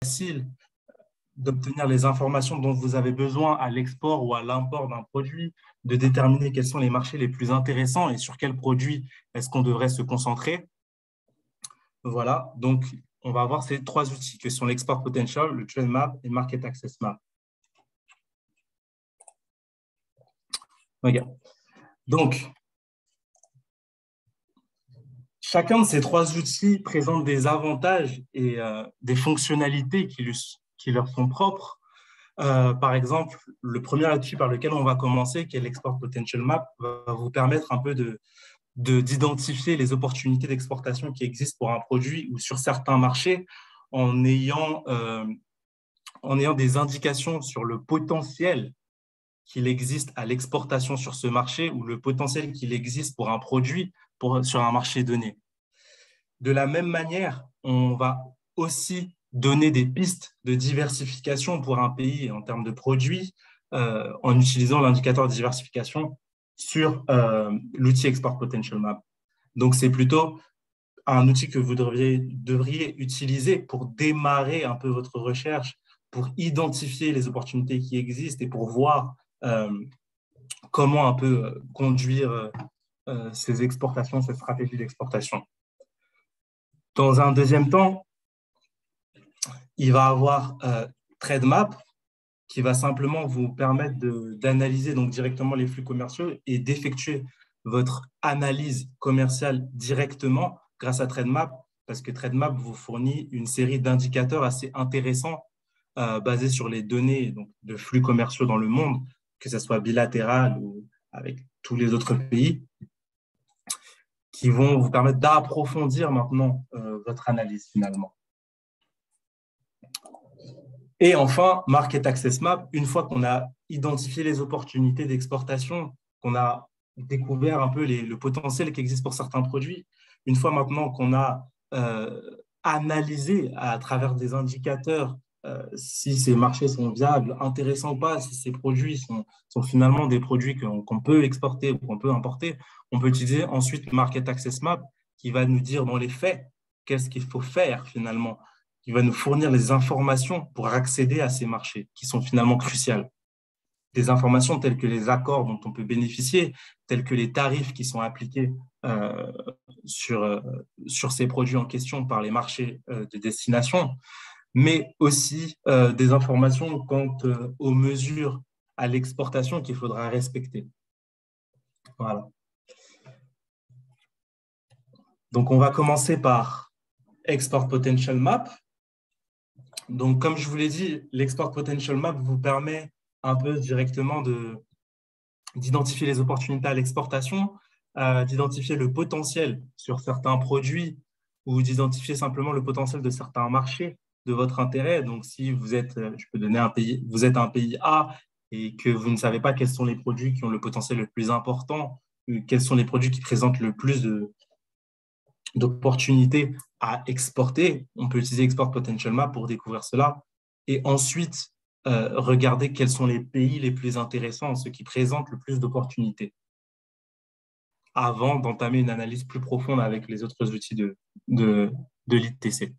facile d'obtenir les informations dont vous avez besoin à l'export ou à l'import d'un produit, de déterminer quels sont les marchés les plus intéressants et sur quels produits est-ce qu'on devrait se concentrer. Voilà, donc on va avoir ces trois outils que sont l'export potential, le trend map et market access map. Regarde. Donc, chacun de ces trois outils présente des avantages et des fonctionnalités qui leur sont propres. Par exemple, le premier outil par lequel on va commencer, qui est l'Export Potential Map, va vous permettre un peu d'identifier les opportunités d'exportation qui existent pour un produit ou sur certains marchés en ayant des indications sur le potentiel qu'il existe à l'exportation sur ce marché ou le potentiel qu'il existe pour un produit sur un marché donné. De la même manière, on va aussi donner des pistes de diversification pour un pays en termes de produits en utilisant l'indicateur de diversification sur l'outil Export Potential Map. Donc, c'est plutôt un outil que vous devriez utiliser pour démarrer un peu votre recherche, pour identifier les opportunités qui existent et pour voir comment un peu conduire ces exportations, cette stratégie d'exportation. Dans un deuxième temps, il va avoir TradeMap qui va simplement vous permettre d'analyser donc directement les flux commerciaux et d'effectuer votre analyse commerciale directement grâce à TradeMap, parce que TradeMap vous fournit une série d'indicateurs assez intéressants basés sur les données donc, de flux commerciaux dans le monde, que ce soit bilatéral ou avec tous les autres pays, qui vont vous permettre d'approfondir maintenant votre analyse finalement. Et enfin, Market Access Map, une fois qu'on a identifié les opportunités d'exportation, qu'on a découvert un peu le potentiel qui existe pour certains produits, une fois maintenant qu'on a analysé à travers des indicateurs si ces marchés sont viables, intéressants ou pas, si ces produits sont finalement des produits qu'on peut exporter ou qu'on peut importer, on peut utiliser ensuite Market Access Map qui va nous dire dans les faits qu'est-ce qu'il faut faire finalement, qui va nous fournir les informations pour accéder à ces marchés qui sont finalement cruciales. Des informations telles que les accords dont on peut bénéficier, tels que les tarifs qui sont appliqués sur ces produits en question par les marchés de destination, mais aussi des informations quant aux mesures à l'exportation qu'il faudra respecter. Voilà. Donc, on va commencer par Export Potential Map. Donc, comme je vous l'ai dit, l'Export Potential Map vous permet un peu directement d'identifier les opportunités à l'exportation, d'identifier le potentiel sur certains produits ou d'identifier simplement le potentiel de certains marchés de votre intérêt. Donc, si vous êtes, je peux donner un pays, vous êtes un pays A et que vous ne savez pas quels sont les produits qui ont le potentiel le plus important, quels sont les produits qui présentent le plus d'opportunités à exporter, on peut utiliser Export Potential Map pour découvrir cela. Et ensuite, regarder quels sont les pays les plus intéressants, ceux qui présentent le plus d'opportunités, avant d'entamer une analyse plus profonde avec les autres outils de l'ITC.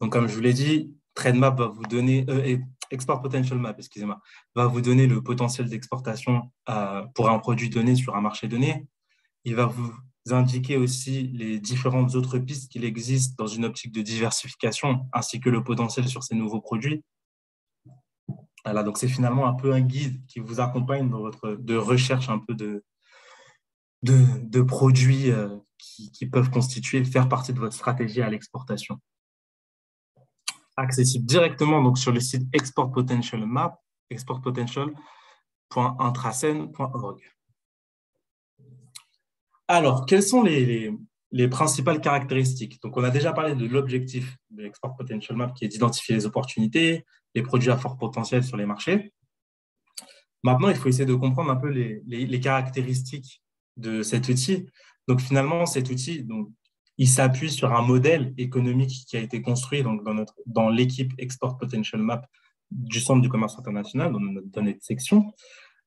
Donc, comme je vous l'ai dit, TradeMap va vous donner, Export Potential Map, excusez-moi, va vous donner le potentiel d'exportation pour un produit donné sur un marché donné. Il va vous indiquer aussi les différentes autres pistes qu'il existe dans une optique de diversification, ainsi que le potentiel sur ces nouveaux produits. Voilà, donc c'est finalement un peu un guide qui vous accompagne dans votre recherche un peu de produits qui peuvent faire partie de votre stratégie à l'exportation. Accessible directement donc, sur le site Export Potential Map, exportpotential.intracen.org. Alors, quelles sont les principales caractéristiques? Donc, on a déjà parlé de l'objectif de l'Export Potential Map qui est d'identifier les opportunités, les produits à fort potentiel sur les marchés. Maintenant, il faut essayer de comprendre un peu les caractéristiques de cet outil. Donc, finalement, cet outil, il s'appuie sur un modèle économique qui a été construit donc, dans l'équipe Export Potential Map du Centre du commerce international, dans notre section.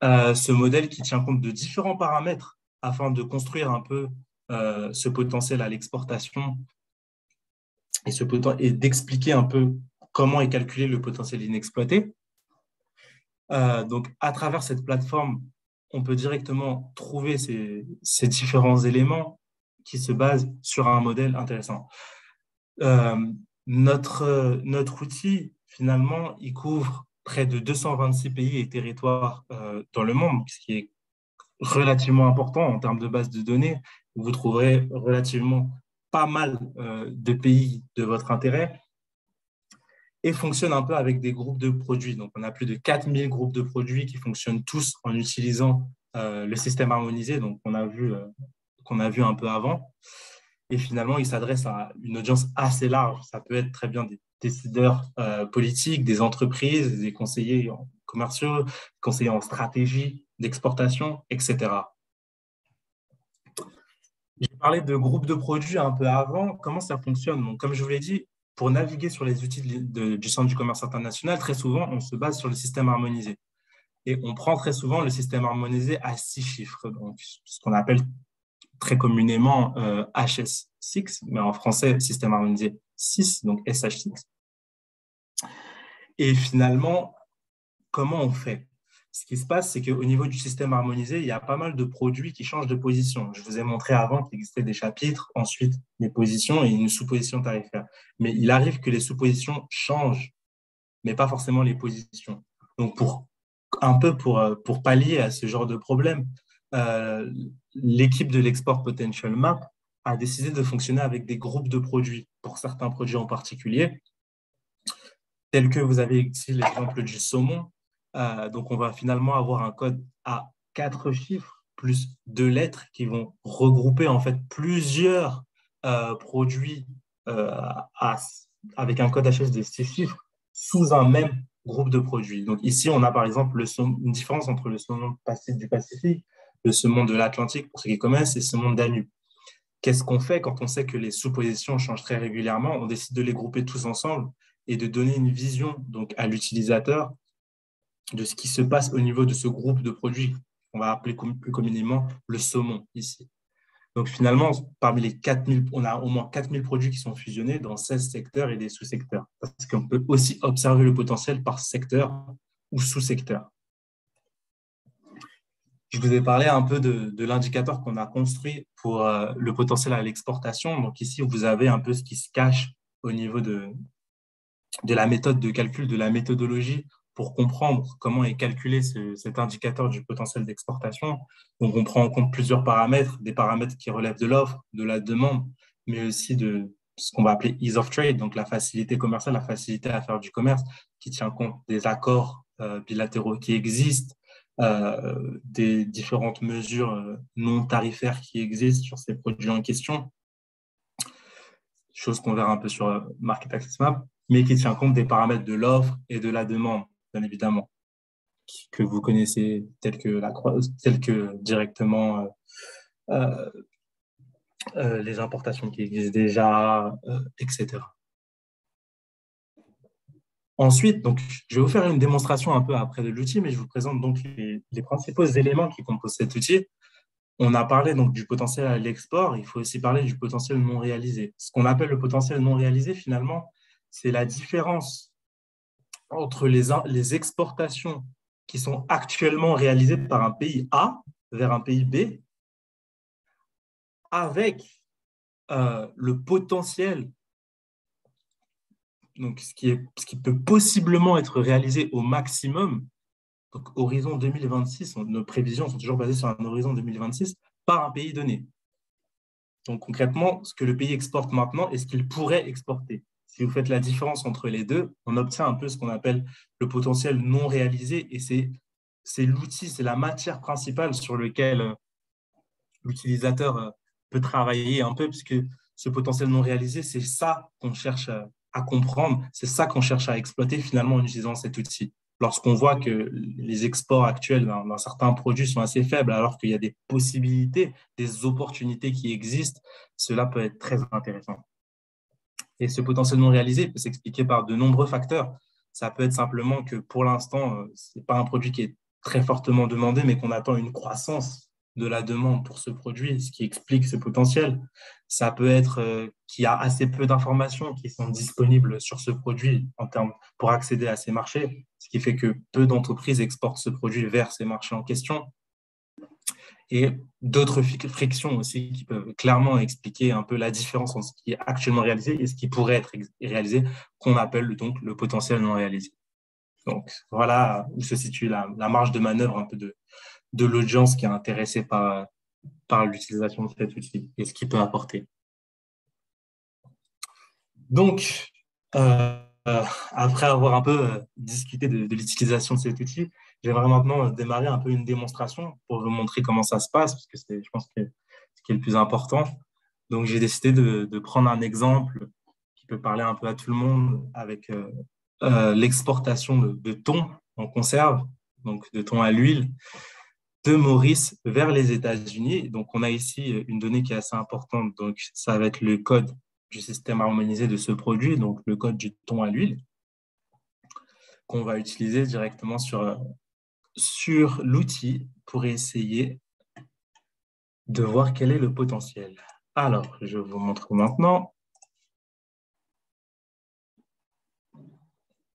Ce modèle qui tient compte de différents paramètres afin de construire un peu ce potentiel à l'exportation et d'expliquer un peu comment est calculé le potentiel inexploité. Donc, à travers cette plateforme, on peut directement trouver ces différents éléments qui se basent sur un modèle intéressant. Euh, notre outil, finalement, il couvre près de 226 pays et territoires dans le monde, ce qui est relativement important en termes de base de données. Vous trouverez relativement pas mal de pays de votre intérêt et fonctionne un peu avec des groupes de produits. Donc, on a plus de 4000 groupes de produits qui fonctionnent tous en utilisant le système harmonisé, donc qu'on a vu un peu avant. Et finalement, il s'adresse à une audience assez large. Ça peut être très bien des décideurs politiques, des entreprises, des conseillers commerciaux, conseillers en stratégie d'exportation, etc. J'ai parlé de groupes de produits un peu avant. Comment ça fonctionne? Donc, comme je vous l'ai dit, pour naviguer sur les outils du Centre du commerce international, très souvent, on se base sur le système harmonisé. Et on prend très souvent le système harmonisé à 6 chiffres, donc ce qu'on appelle très communément HS6, mais en français, système harmonisé 6, donc SH6. Et finalement, comment on fait? Ce qui se passe, c'est qu'au niveau du système harmonisé, il y a pas mal de produits qui changent de position. Je vous ai montré avant qu'il existait des chapitres, ensuite des positions et une sous-position tarifaire. Mais il arrive que les sous-positions changent, mais pas forcément les positions. Donc, pour pallier à ce genre de problème, euh, l'équipe de l'Export Potential Map a décidé de fonctionner avec des groupes de produits, pour certains produits en particulier, tels que vous avez ici l'exemple du saumon. Donc, on va finalement avoir un code à 4 chiffres plus 2 lettres qui vont regrouper en fait plusieurs produits euh, à- avec un code HS de 6 chiffres sous un même groupe de produits. Donc, ici, on a par exemple une différence entre le saumon du Pacifique, le saumon de l'Atlantique, pour ceux qui connaissent, et le saumon de Danube. Qu'est-ce qu'on fait quand on sait que les sous-positions changent très régulièrement? On décide de les grouper tous ensemble et de donner une vision donc, à l'utilisateur de ce qui se passe au niveau de ce groupe de produits. On va appeler plus communément le saumon ici. Donc finalement, parmi les 4000, on a au moins 4000 produits qui sont fusionnés dans 16 secteurs et des sous-secteurs. Parce qu'on peut aussi observer le potentiel par secteur ou sous-secteur. Je vous ai parlé un peu de l'indicateur qu'on a construit pour le potentiel à l'exportation. Donc ici, vous avez un peu ce qui se cache au niveau de la méthode de calcul, de la méthodologie pour comprendre comment est calculé cet indicateur du potentiel d'exportation. Donc, on prend en compte plusieurs paramètres, des paramètres qui relèvent de l'offre, de la demande, mais aussi de ce qu'on va appeler ease of trade, donc la facilité commerciale, la facilité à faire du commerce, qui tient compte des accords bilatéraux qui existent, des différentes mesures non tarifaires qui existent sur ces produits en question, chose qu'on verra un peu sur Market Access Map, mais qui tient compte des paramètres de l'offre et de la demande, bien évidemment, que vous connaissez, tels que directement euh, les importations qui existent déjà, etc. Ensuite, donc, je vais vous faire une démonstration un peu après de l'outil, mais je vous présente donc les principaux éléments qui composent cet outil. On a parlé donc du potentiel à l'export, il faut aussi parler du potentiel non réalisé. Ce qu'on appelle le potentiel non réalisé, finalement, c'est la différence entre les exportations qui sont actuellement réalisées par un pays A vers un pays B avec le potentiel, donc ce qui peut possiblement être réalisé au maximum, donc horizon 2026, nos prévisions sont toujours basées sur un horizon 2026 par un pays donné. Donc concrètement, ce que le pays exporte maintenant et ce qu'il pourrait exporter. Si vous faites la différence entre les deux, on obtient un peu ce qu'on appelle le potentiel non réalisé et c'est l'outil, c'est la matière principale sur laquelle l'utilisateur peut travailler un peu, puisque ce potentiel non réalisé, c'est ça qu'on cherche à comprendre, c'est ça qu'on cherche à exploiter finalement en utilisant cet outil. Lorsqu'on voit que les exports actuels d'un certain produit sont assez faibles, alors qu'il y a des possibilités, des opportunités qui existent, cela peut être très intéressant. Et ce potentiel non réalisé peut s'expliquer par de nombreux facteurs. Ça peut être simplement que pour l'instant, ce n'est pas un produit qui est très fortement demandé, mais qu'on attend une croissance de la demande pour ce produit, ce qui explique ce potentiel. Ça peut être qu'il y a assez peu d'informations qui sont disponibles sur ce produit pour accéder à ces marchés, ce qui fait que peu d'entreprises exportent ce produit vers ces marchés en question. Et d'autres frictions aussi qui peuvent clairement expliquer un peu la différence entre ce qui est actuellement réalisé et ce qui pourrait être réalisé, qu'on appelle donc le potentiel non réalisé. Donc voilà où se situe la marge de manœuvre un peu de l'audience qui est intéressée par l'utilisation de cet outil et ce qu'il peut apporter. Donc, après avoir un peu discuté de l'utilisation de cet outil, j'aimerais maintenant démarrer un peu une démonstration pour vous montrer comment ça se passe, parce que c'est, je pense, que ce qui est le plus important. Donc, j'ai décidé de prendre un exemple qui peut parler un peu à tout le monde avec l'exportation de thon en conserve, donc de thon à l'huile, de Maurice vers les États-Unis. Donc, on a ici une donnée qui est assez importante. Donc, ça va être le code du système harmonisé de ce produit, donc le code du thon à l'huile, qu'on va utiliser directement sur l'outil pour essayer de voir quel est le potentiel. Alors, je vous montre maintenant.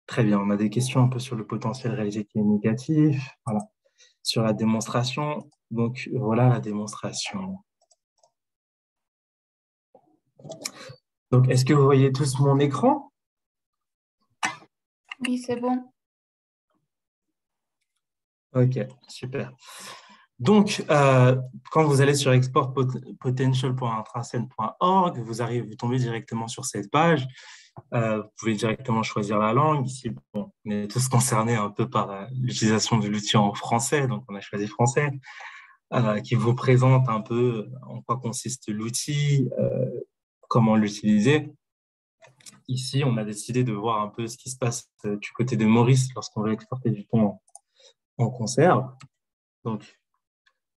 Très bien, on a des questions un peu sur le potentiel réalisé qui est négatif. Voilà. Sur la démonstration, donc voilà la démonstration. Donc, est-ce que vous voyez tous mon écran? Oui, c'est bon. Ok, super. Donc, quand vous allez sur exportpotential.intrascène.org, vous tombez directement sur cette page. Vous pouvez directement choisir la langue. Ici, bon, on est tous concernés un peu par l'utilisation de l'outil en français, donc on a choisi français, qui vous présente un peu en quoi consiste l'outil, comment l'utiliser. Ici, on a décidé de voir un peu ce qui se passe du côté de Maurice lorsqu'on veut exporter du thon en conserve. Donc,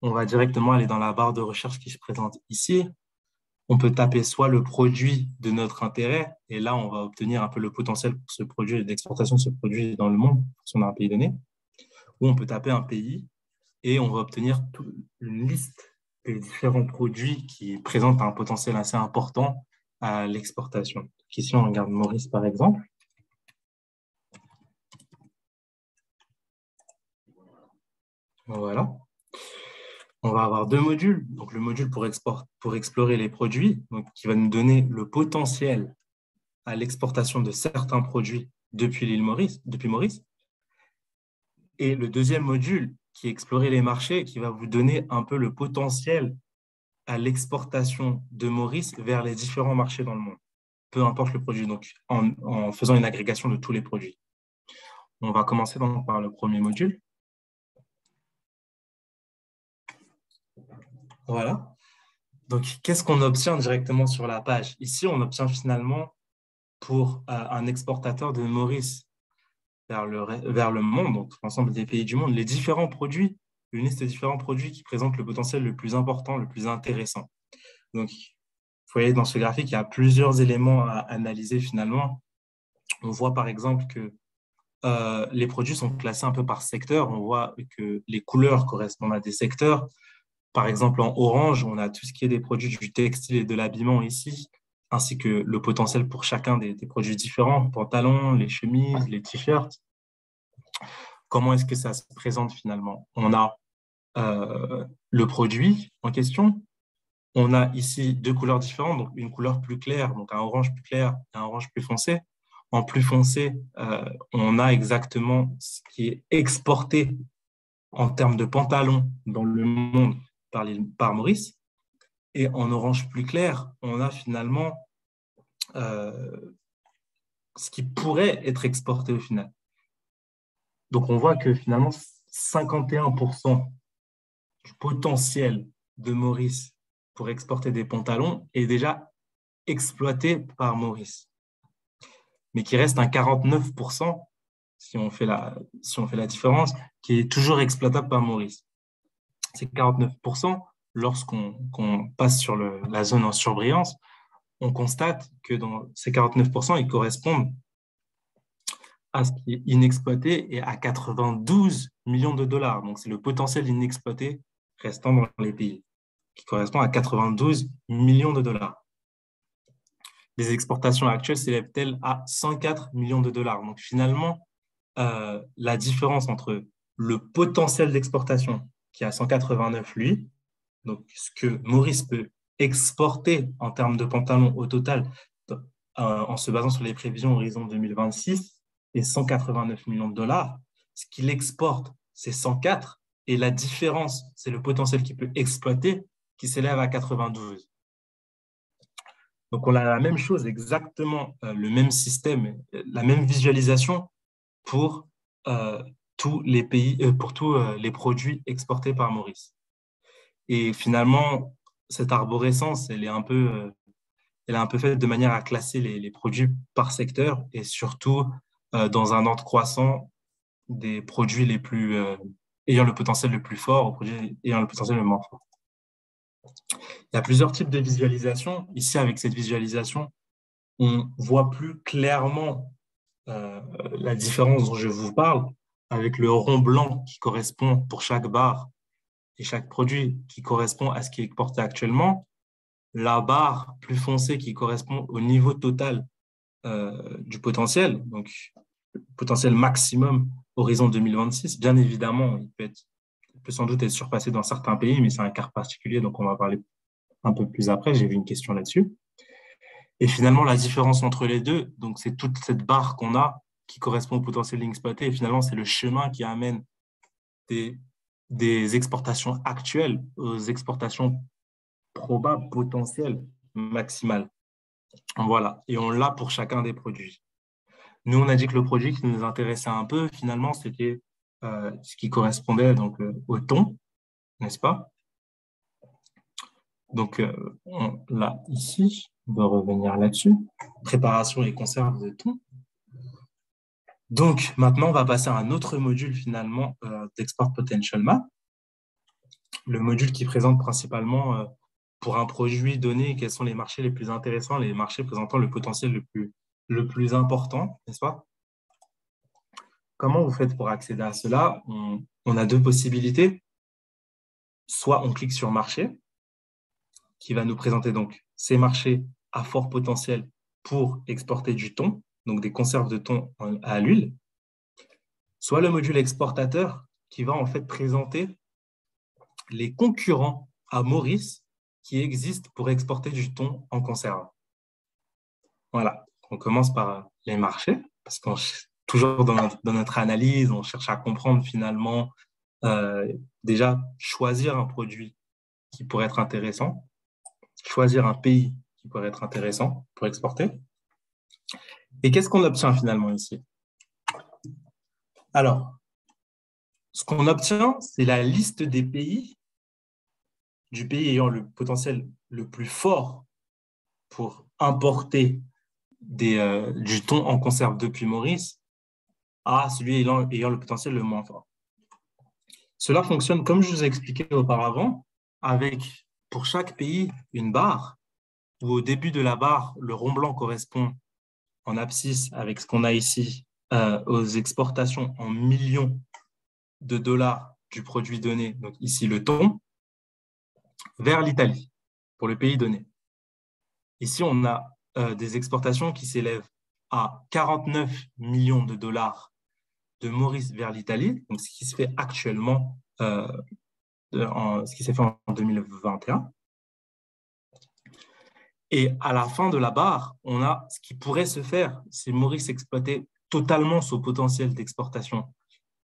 on va directement aller dans la barre de recherche qui se présente ici. On peut taper soit le produit de notre intérêt, et là, on va obtenir un peu le potentiel pour ce produit, d'exportation de ce produit dans le monde, si on a un pays donné. Ou on peut taper un pays, et on va obtenir une liste des différents produits qui présentent un potentiel assez important à l'exportation. Ici, on regarde Maurice, par exemple. Voilà. On va avoir deux modules. Donc, le module pour explorer les produits, donc, qui va nous donner le potentiel à l'exportation de certains produits depuis l'île Maurice, depuis Maurice. Et le deuxième module qui est explorer les marchés, qui va vous donner un peu le potentiel à l'exportation de Maurice vers les différents marchés dans le monde, peu importe le produit, donc en faisant une agrégation de tous les produits. On va commencer donc par le premier module. Voilà. Donc, qu'est-ce qu'on obtient directement sur la page? Ici, on obtient finalement pour un exportateur de Maurice vers le monde, donc l'ensemble des pays du monde, les différents produits, une liste de différents produits qui présentent le potentiel le plus important, le plus intéressant. Donc, vous voyez, dans ce graphique, il y a plusieurs éléments à analyser finalement. On voit par exemple que les produits sont classés un peu par secteur. On voit que les couleurs correspondent à des secteurs. Par exemple, en orange, on a tout ce qui est des produits du textile et de l'habillement ici, ainsi que le potentiel pour chacun des produits différents, pantalons, les chemises, les t-shirts. Comment est-ce que ça se présente finalement? On a le produit en question. On a ici deux couleurs différentes, donc une couleur plus claire, donc un orange plus clair et un orange plus foncé. En plus foncé, on a exactement ce qui est exporté en termes de pantalons dans le monde par Maurice. Et en orange plus clair, on a finalement ce qui pourrait être exporté au final. Donc, on voit que finalement, 51% du potentiel de Maurice pour exporter des pantalons est déjà exploité par Maurice. Mais qui reste un 49%, si on fait la différence, qui est toujours exploitable par Maurice. Ces 49%, lorsqu'on passe sur la zone en surbrillance, on constate que dans ces 49%, ils correspondent à ce qui est inexploité et à 92 millions de dollars. Donc, c'est le potentiel inexploité restant dans les pays, qui correspond à 92 millions de dollars. Les exportations actuelles s'élèvent-elles à 104 millions de dollars. Donc finalement, la différence entre le potentiel d'exportation, qui est à 189 lui, donc ce que Maurice peut exporter en termes de pantalons au total, en se basant sur les prévisions horizon 2026, est 189 millions de dollars. Ce qu'il exporte, c'est 104, et la différence, c'est le potentiel qu'il peut exploiter, qui s'élève à 92. Donc, on a la même chose, exactement le même système, la même visualisation pour tous les pays, pour tous les produits exportés par Maurice. Et finalement, cette arborescence, elle est un peu faite de manière à classer les produits par secteur et surtout dans un ordre croissant des produits les plus ayant le potentiel le plus fort aux produits ayant le potentiel le moins fort. Il y a plusieurs types de visualisation. Ici, avec cette visualisation, on voit plus clairement la différence dont je vous parle, avec le rond blanc qui correspond pour chaque barre et chaque produit qui correspond à ce qui est exporté actuellement, la barre plus foncée qui correspond au niveau total du potentiel, donc le potentiel maximum horizon 2026. Bien évidemment, il peut sans doute être surpassé dans certains pays, mais c'est un cas particulier, donc on va parler un peu plus après. J'ai vu une question là-dessus. Et finalement, la différence entre les deux, donc c'est toute cette barre qu'on a qui correspond au potentiel exploité. Et finalement, c'est le chemin qui amène des exportations actuelles aux exportations probables, potentielles, maximales. Voilà. Et on l'a pour chacun des produits. Nous, on a dit que le produit qui nous intéressait un peu, finalement, c'était ce qui correspondait donc au thon, n'est-ce pas? Donc, on l'a ici. On va revenir là-dessus. Préparation et conserve de thon. Donc, maintenant, on va passer à un autre module, finalement, d'Export Potential Map. Le module qui présente principalement, pour un produit donné, quels sont les marchés les plus intéressants, les marchés présentant le potentiel le plus important, n'est-ce pas? Comment vous faites pour accéder à cela? On a deux possibilités. Soit on clique sur marché, qui va nous présenter donc ces marchés à fort potentiel pour exporter du thon, donc des conserves de thon à l'huile. Soit le module exportateur, qui va en fait présenter les concurrents à Maurice qui existent pour exporter du thon en conserve. Voilà, on commence par les marchés, parce qu'on toujours dans notre analyse, on cherche à comprendre finalement, déjà choisir un produit qui pourrait être intéressant, choisir un pays qui pourrait être intéressant pour exporter. Et qu'est-ce qu'on obtient finalement ici? Alors, ce qu'on obtient, c'est la liste des pays, du pays ayant le potentiel le plus fort pour importer du thon en conserve depuis Maurice à celui ayant le potentiel le moins fort. Cela fonctionne comme je vous ai expliqué auparavant, avec pour chaque pays une barre, où au début de la barre, le rond blanc correspond en abscisse avec ce qu'on a ici aux exportations en millions de dollars du produit donné, donc ici le thon, vers l'Italie, pour le pays donné. Ici, on a des exportations qui s'élèvent à 49 millions de dollars de Maurice vers l'Italie, donc ce qui se fait actuellement, ce qui s'est fait en 2021. Et à la fin de la barre, on a ce qui pourrait se faire si Maurice exploitait totalement son potentiel d'exportation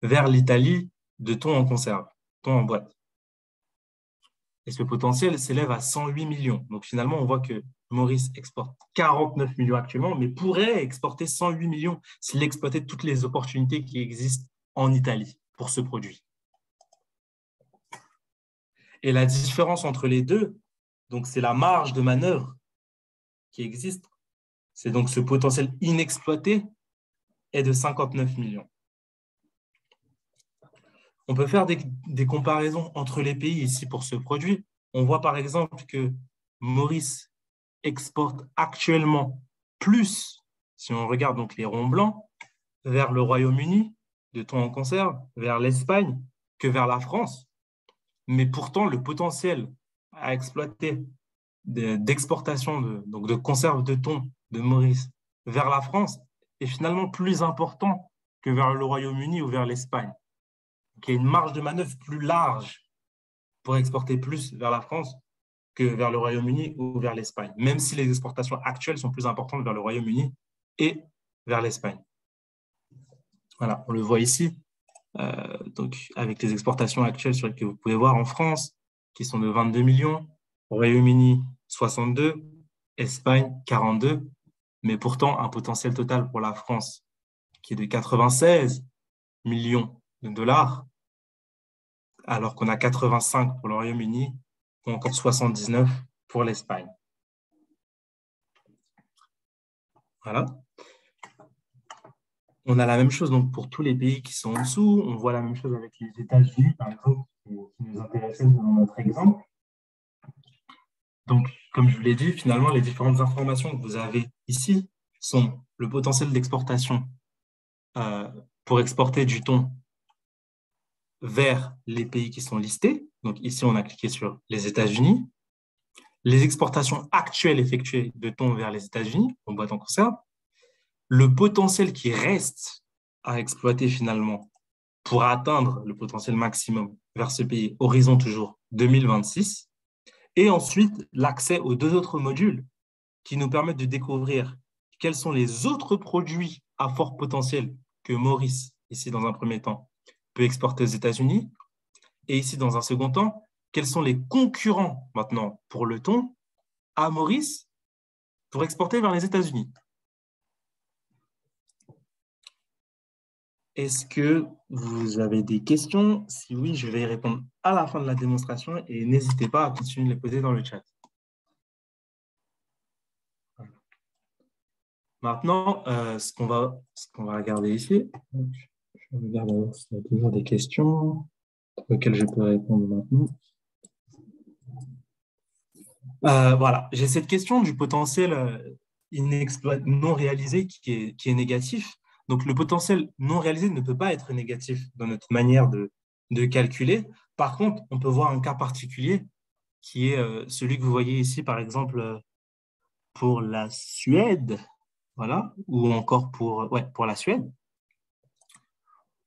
vers l'Italie de thon en conserve, thon en boîte. Et ce potentiel s'élève à 108 millions. Donc finalement, on voit que Maurice exporte 49 millions actuellement, mais pourrait exporter 108 millions s'il exploitait toutes les opportunités qui existent en Italie pour ce produit. Et la différence entre les deux, donc c'est la marge de manœuvre qui existe. C'est donc ce potentiel inexploité est de 59 millions. On peut faire des comparaisons entre les pays ici pour ce produit. On voit par exemple que Maurice exporte actuellement plus, si on regarde donc les ronds blancs, vers le Royaume-Uni, de thon en conserve, vers l'Espagne, que vers la France. mais pourtant le potentiel à exploiter d'exportation donc de conserve de thon de Maurice vers la France est finalement plus important que vers le Royaume-Uni ou vers l'Espagne. Donc, il y a une marge de manœuvre plus large pour exporter plus vers la France que vers le Royaume-Uni ou vers l'Espagne, même si les exportations actuelles sont plus importantes vers le Royaume-Uni et vers l'Espagne. Voilà, on le voit ici, donc avec les exportations actuelles sur lesquelles vous pouvez voir en France, qui sont de 22 millions, Royaume-Uni 62, Espagne 42, mais pourtant un potentiel total pour la France qui est de 96 millions de dollars, alors qu'on a 85 pour le Royaume-Uni ou encore 79 pour l'Espagne. Voilà. On a la même chose donc pour tous les pays qui sont en dessous. On voit la même chose avec les États-Unis, par exemple, qui nous intéressait dans notre exemple. Donc, comme je vous l'ai dit, finalement, les différentes informations que vous avez ici sont le potentiel d'exportation pour exporter du thon vers les pays qui sont listés. Donc, ici, on a cliqué sur les États-Unis. Les exportations actuelles effectuées de thon vers les États-Unis, en boîte en conserve. Le potentiel qui reste à exploiter finalement pour atteindre le potentiel maximum vers ce pays, horizon toujours 2026. Et ensuite, l'accès aux deux autres modules qui nous permettent de découvrir quels sont les autres produits à fort potentiel que Maurice, ici dans un premier temps, peut exporter aux États-Unis. Et ici, dans un second temps, quels sont les concurrents maintenant pour le thon à Maurice pour exporter vers les États-Unis. Est-ce que vous avez des questions? Si oui, je vais y répondre à la fin de la démonstration et n'hésitez pas à continuer de les poser dans le chat. Maintenant, ce qu'on va regarder ici, je regarde s'il y a toujours des questions auxquelles je peux répondre maintenant. Voilà, j'ai cette question du potentiel non réalisé qui est négatif. Donc, le potentiel non réalisé ne peut pas être négatif dans notre manière de calculer. Par contre, on peut voir un cas particulier qui est celui que vous voyez ici, par exemple, pour la Suède, voilà, ou encore pour la Suède,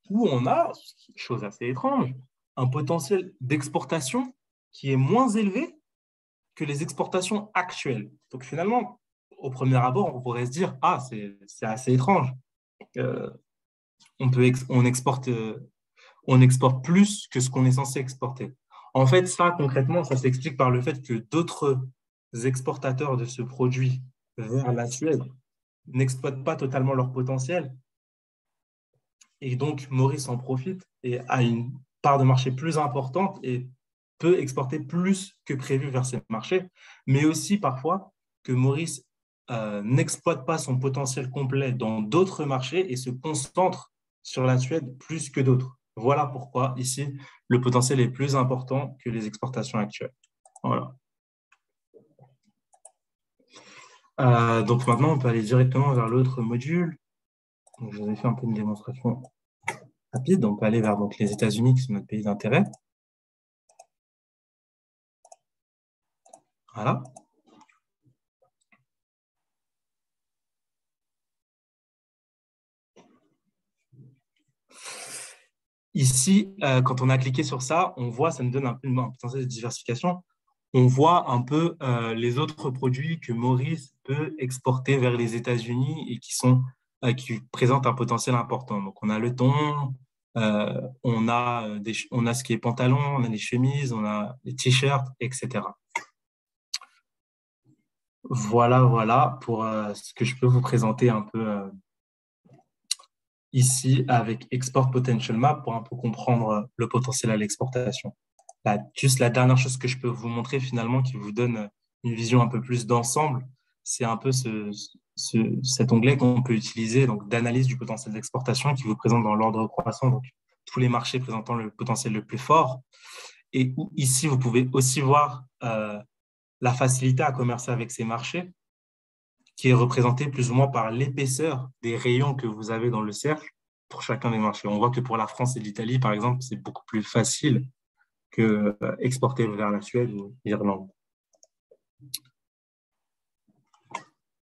où on a, chose assez étrange, un potentiel d'exportation qui est moins élevé que les exportations actuelles. Donc finalement, au premier abord, on pourrait se dire, ah, c'est assez étrange. On exporte plus que ce qu'on est censé exporter. En fait, ça, concrètement, ça s'explique par le fait que d'autres exportateurs de ce produit vers la Suède n'exploitent pas totalement leur potentiel. Et donc, Maurice en profite et a une part de marché plus importante et peut exporter plus que prévu vers ces marchés, mais aussi parfois que Maurice n'exploite pas son potentiel complet dans d'autres marchés et se concentre sur la Suède plus que d'autres. Voilà pourquoi ici, le potentiel est plus important que les exportations actuelles. Voilà. Donc maintenant, on peut aller directement vers l'autre module. Donc, je vous ai fait un peu une démonstration rapide. On peut aller vers donc, les États-Unis, qui sont notre pays d'intérêt. Voilà. Ici, quand on a cliqué sur ça, on voit, ça nous donne un peu un potentiel de diversification. On voit un peu les autres produits que Maurice peut exporter vers les États-Unis et qui présentent un potentiel important. Donc, on a le thon, on a ce qui est pantalon, on a les chemises, on a les t-shirts, etc. Voilà pour ce que je peux vous présenter un peu ici avec Export Potential Map pour un peu comprendre le potentiel à l'exportation. Juste la dernière chose que je peux vous montrer finalement qui vous donne une vision un peu plus d'ensemble, c'est un peu cet onglet qu'on peut utiliser donc d'analyse du potentiel d'exportation qui vous présente dans l'ordre croissant donc tous les marchés présentant le potentiel le plus fort. Et où, ici, vous pouvez aussi voir la facilité à commercer avec ces marchés qui est représentée plus ou moins par l'épaisseur des rayons que vous avez dans le cercle pour chacun des marchés. On voit que pour la France et l'Italie, par exemple, c'est beaucoup plus facile que exporter vers la Suède ou l'Irlande.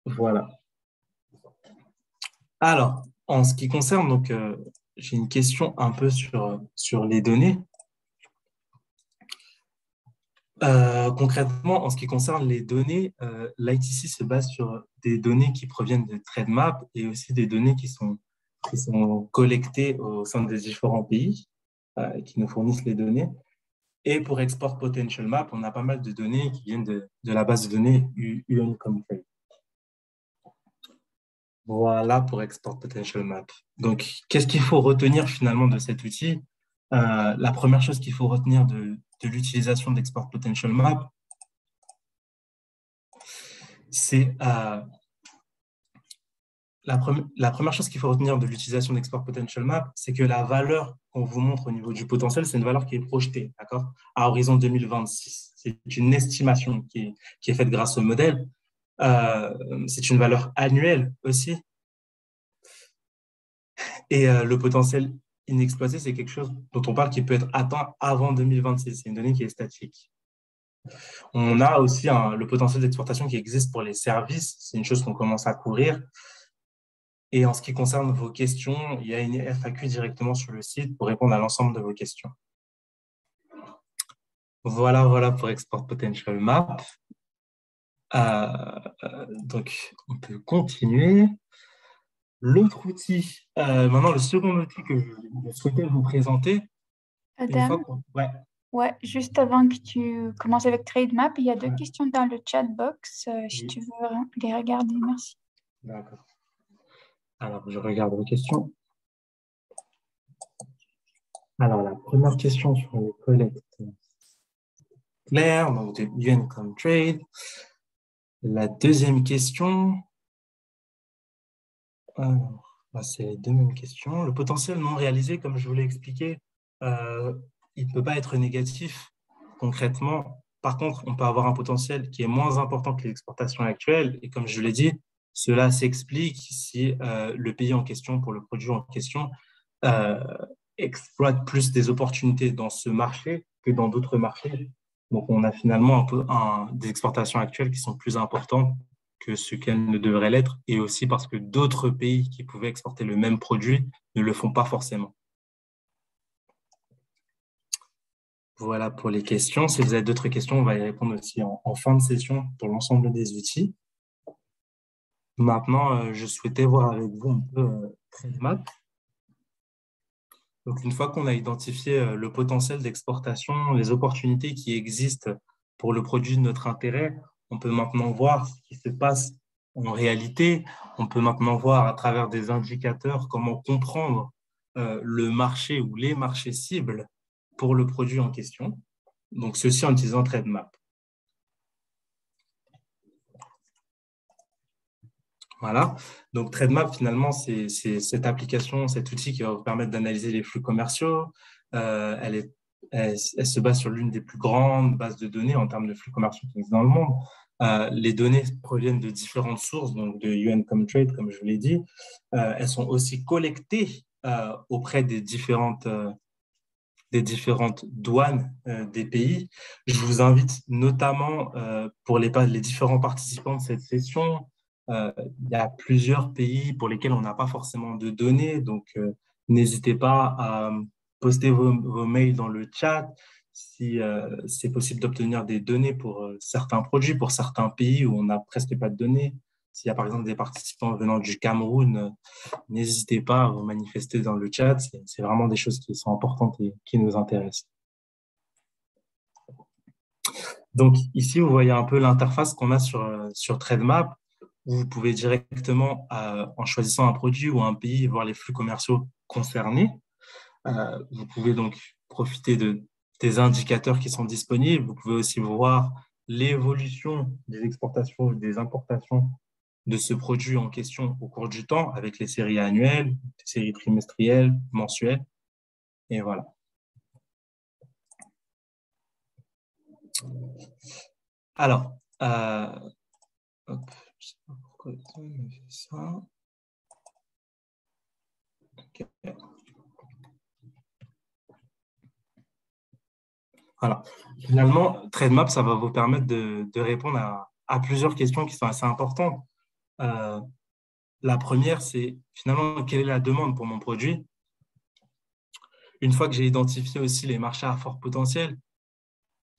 Voilà. Alors, en ce qui concerne, donc, j'ai une question un peu sur les données. Concrètement, en ce qui concerne les données, l'ITC se base sur des données qui proviennent de TradeMap et aussi des données qui sont collectées au sein des différents pays qui nous fournissent les données. Et pour Export Potential Map, on a pas mal de données qui viennent de la base de données UNComTrade. Voilà pour Export Potential Map. Donc, qu'est-ce qu'il faut retenir finalement de cet outil? La première chose qu'il faut retenir de l'utilisation d'Export Potential Map, c'est la première chose qu'il faut retenir de l'utilisation d'Export Potential Map, c'est que la valeur qu'on vous montre au niveau du potentiel, c'est une valeur qui est projetée, d'accord, à horizon 2026. C'est une estimation qui est faite grâce au modèle. C'est une valeur annuelle aussi. Et le potentiel inexploité, c'est quelque chose dont on parle qui peut être atteint avant 2026. C'est une donnée qui est statique. On a aussi le potentiel d'exportation qui existe pour les services. C'est une chose qu'on commence à couvrir. Et en ce qui concerne vos questions, il y a une FAQ directement sur le site pour répondre à l'ensemble de vos questions. Voilà pour Export Potential Map. Donc, on peut continuer. L'autre outil, maintenant le second outil que je souhaitais vous présenter, Adam, ouais, juste avant que tu commences avec TradeMap, il y a deux questions dans le chat box. Si tu veux les regarder, merci. D'accord. Alors, je regarde vos questions. Alors, la première question sur les collectes claires, donc de UNComTrade. La deuxième question, alors, c'est les deux mêmes questions. Le potentiel non réalisé, comme je vous l'ai expliqué, il ne peut pas être négatif concrètement. Par contre, on peut avoir un potentiel qui est moins important que les exportations actuelles. Et comme je l'ai dit, cela s'explique si le pays en question, pour le produit en question, exploite plus des opportunités dans ce marché que dans d'autres marchés. Donc, on a finalement un peu des exportations actuelles qui sont plus importantes que ce qu'elles ne devraient l'être, et aussi parce que d'autres pays qui pouvaient exporter le même produit ne le font pas forcément. Voilà pour les questions. Si vous avez d'autres questions, on va y répondre aussi en fin de session pour l'ensemble des outils. Maintenant, je souhaitais voir avec vous un peu TradeMap. Donc, une fois qu'on a identifié le potentiel d'exportation, les opportunités qui existent pour le produit de notre intérêt, on peut maintenant voir ce qui se passe en réalité. On peut maintenant voir à travers des indicateurs comment comprendre le marché ou les marchés cibles pour le produit en question. Donc, ceci en utilisant TradeMap. Voilà. Donc, TradeMap, finalement, c'est cette application, cet outil qui va vous permettre d'analyser les flux commerciaux. Elle se base sur l'une des plus grandes bases de données en termes de flux commerciaux qui existent dans le monde. Les données proviennent de différentes sources, donc de UNComTrade, comme je vous l'ai dit. Elles sont aussi collectées auprès des différentes douanes des pays. Je vous invite notamment pour les différents participants de cette session. Il y a plusieurs pays pour lesquels on n'a pas forcément de données, donc n'hésitez pas à poster vos mails dans le chat si c'est possible d'obtenir des données pour certains produits, pour certains pays où on n'a presque pas de données. S'il y a par exemple des participants venant du Cameroun, n'hésitez pas à vous manifester dans le chat. C'est vraiment des choses qui sont importantes et qui nous intéressent. Donc ici, vous voyez un peu l'interface qu'on a sur TradeMap, où vous pouvez directement, en choisissant un produit ou un pays, voir les flux commerciaux concernés. Vous pouvez donc profiter des indicateurs qui sont disponibles. Vous pouvez aussi voir l'évolution des exportations et des importations de ce produit en question au cours du temps, avec les séries annuelles, les séries trimestrielles, mensuelles. Et voilà. Alors, hop, je sais pas pourquoi on a fait ça. Okay. Voilà. Finalement, TradeMap, ça va vous permettre de répondre à plusieurs questions qui sont assez importantes. Euh, la première, c'est finalement, quelle est la demande pour mon produit? Une fois que j'ai identifié aussi les marchés à fort potentiel,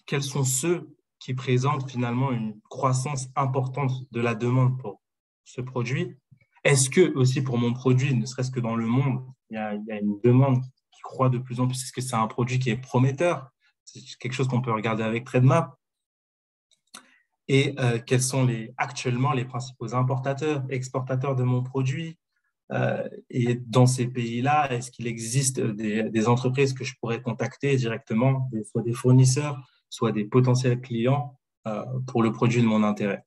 quels sont ceux qui présentent finalement une croissance importante de la demande pour ce produit? Est-ce que aussi pour mon produit, ne serait-ce que dans le monde, il y a une demande qui croît de plus en plus? Est-ce que c'est un produit qui est prometteur? C'est quelque chose qu'on peut regarder avec TradeMap. Et quels sont actuellement les principaux importateurs, exportateurs de mon produit? Et dans ces pays-là, est-ce qu'il existe des entreprises que je pourrais contacter directement, soit des fournisseurs, soit des potentiels clients pour le produit de mon intérêt?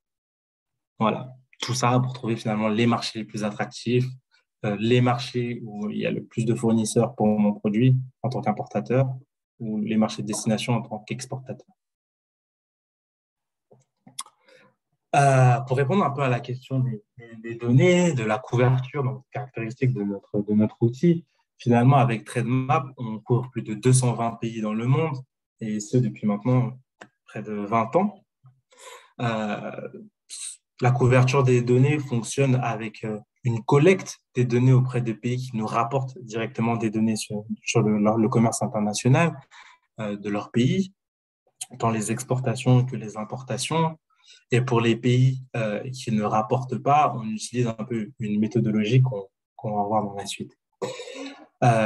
Voilà, tout ça pour trouver finalement les marchés les plus attractifs, les marchés où il y a le plus de fournisseurs pour mon produit en tant qu'importateur, ou les marchés de destination en tant qu'exportateur. Pour répondre un peu à la question des données, de la couverture, donc caractéristiques de notre outil, finalement, avec TradeMap, on couvre plus de 220 pays dans le monde, et ce depuis maintenant près de 20 ans. La couverture des données fonctionne avec une collecte des données auprès des pays qui nous rapportent directement des données sur le commerce international de leur pays, tant les exportations que les importations. Et pour les pays qui ne rapportent pas, on utilise un peu une méthodologie qu'on va voir dans la suite.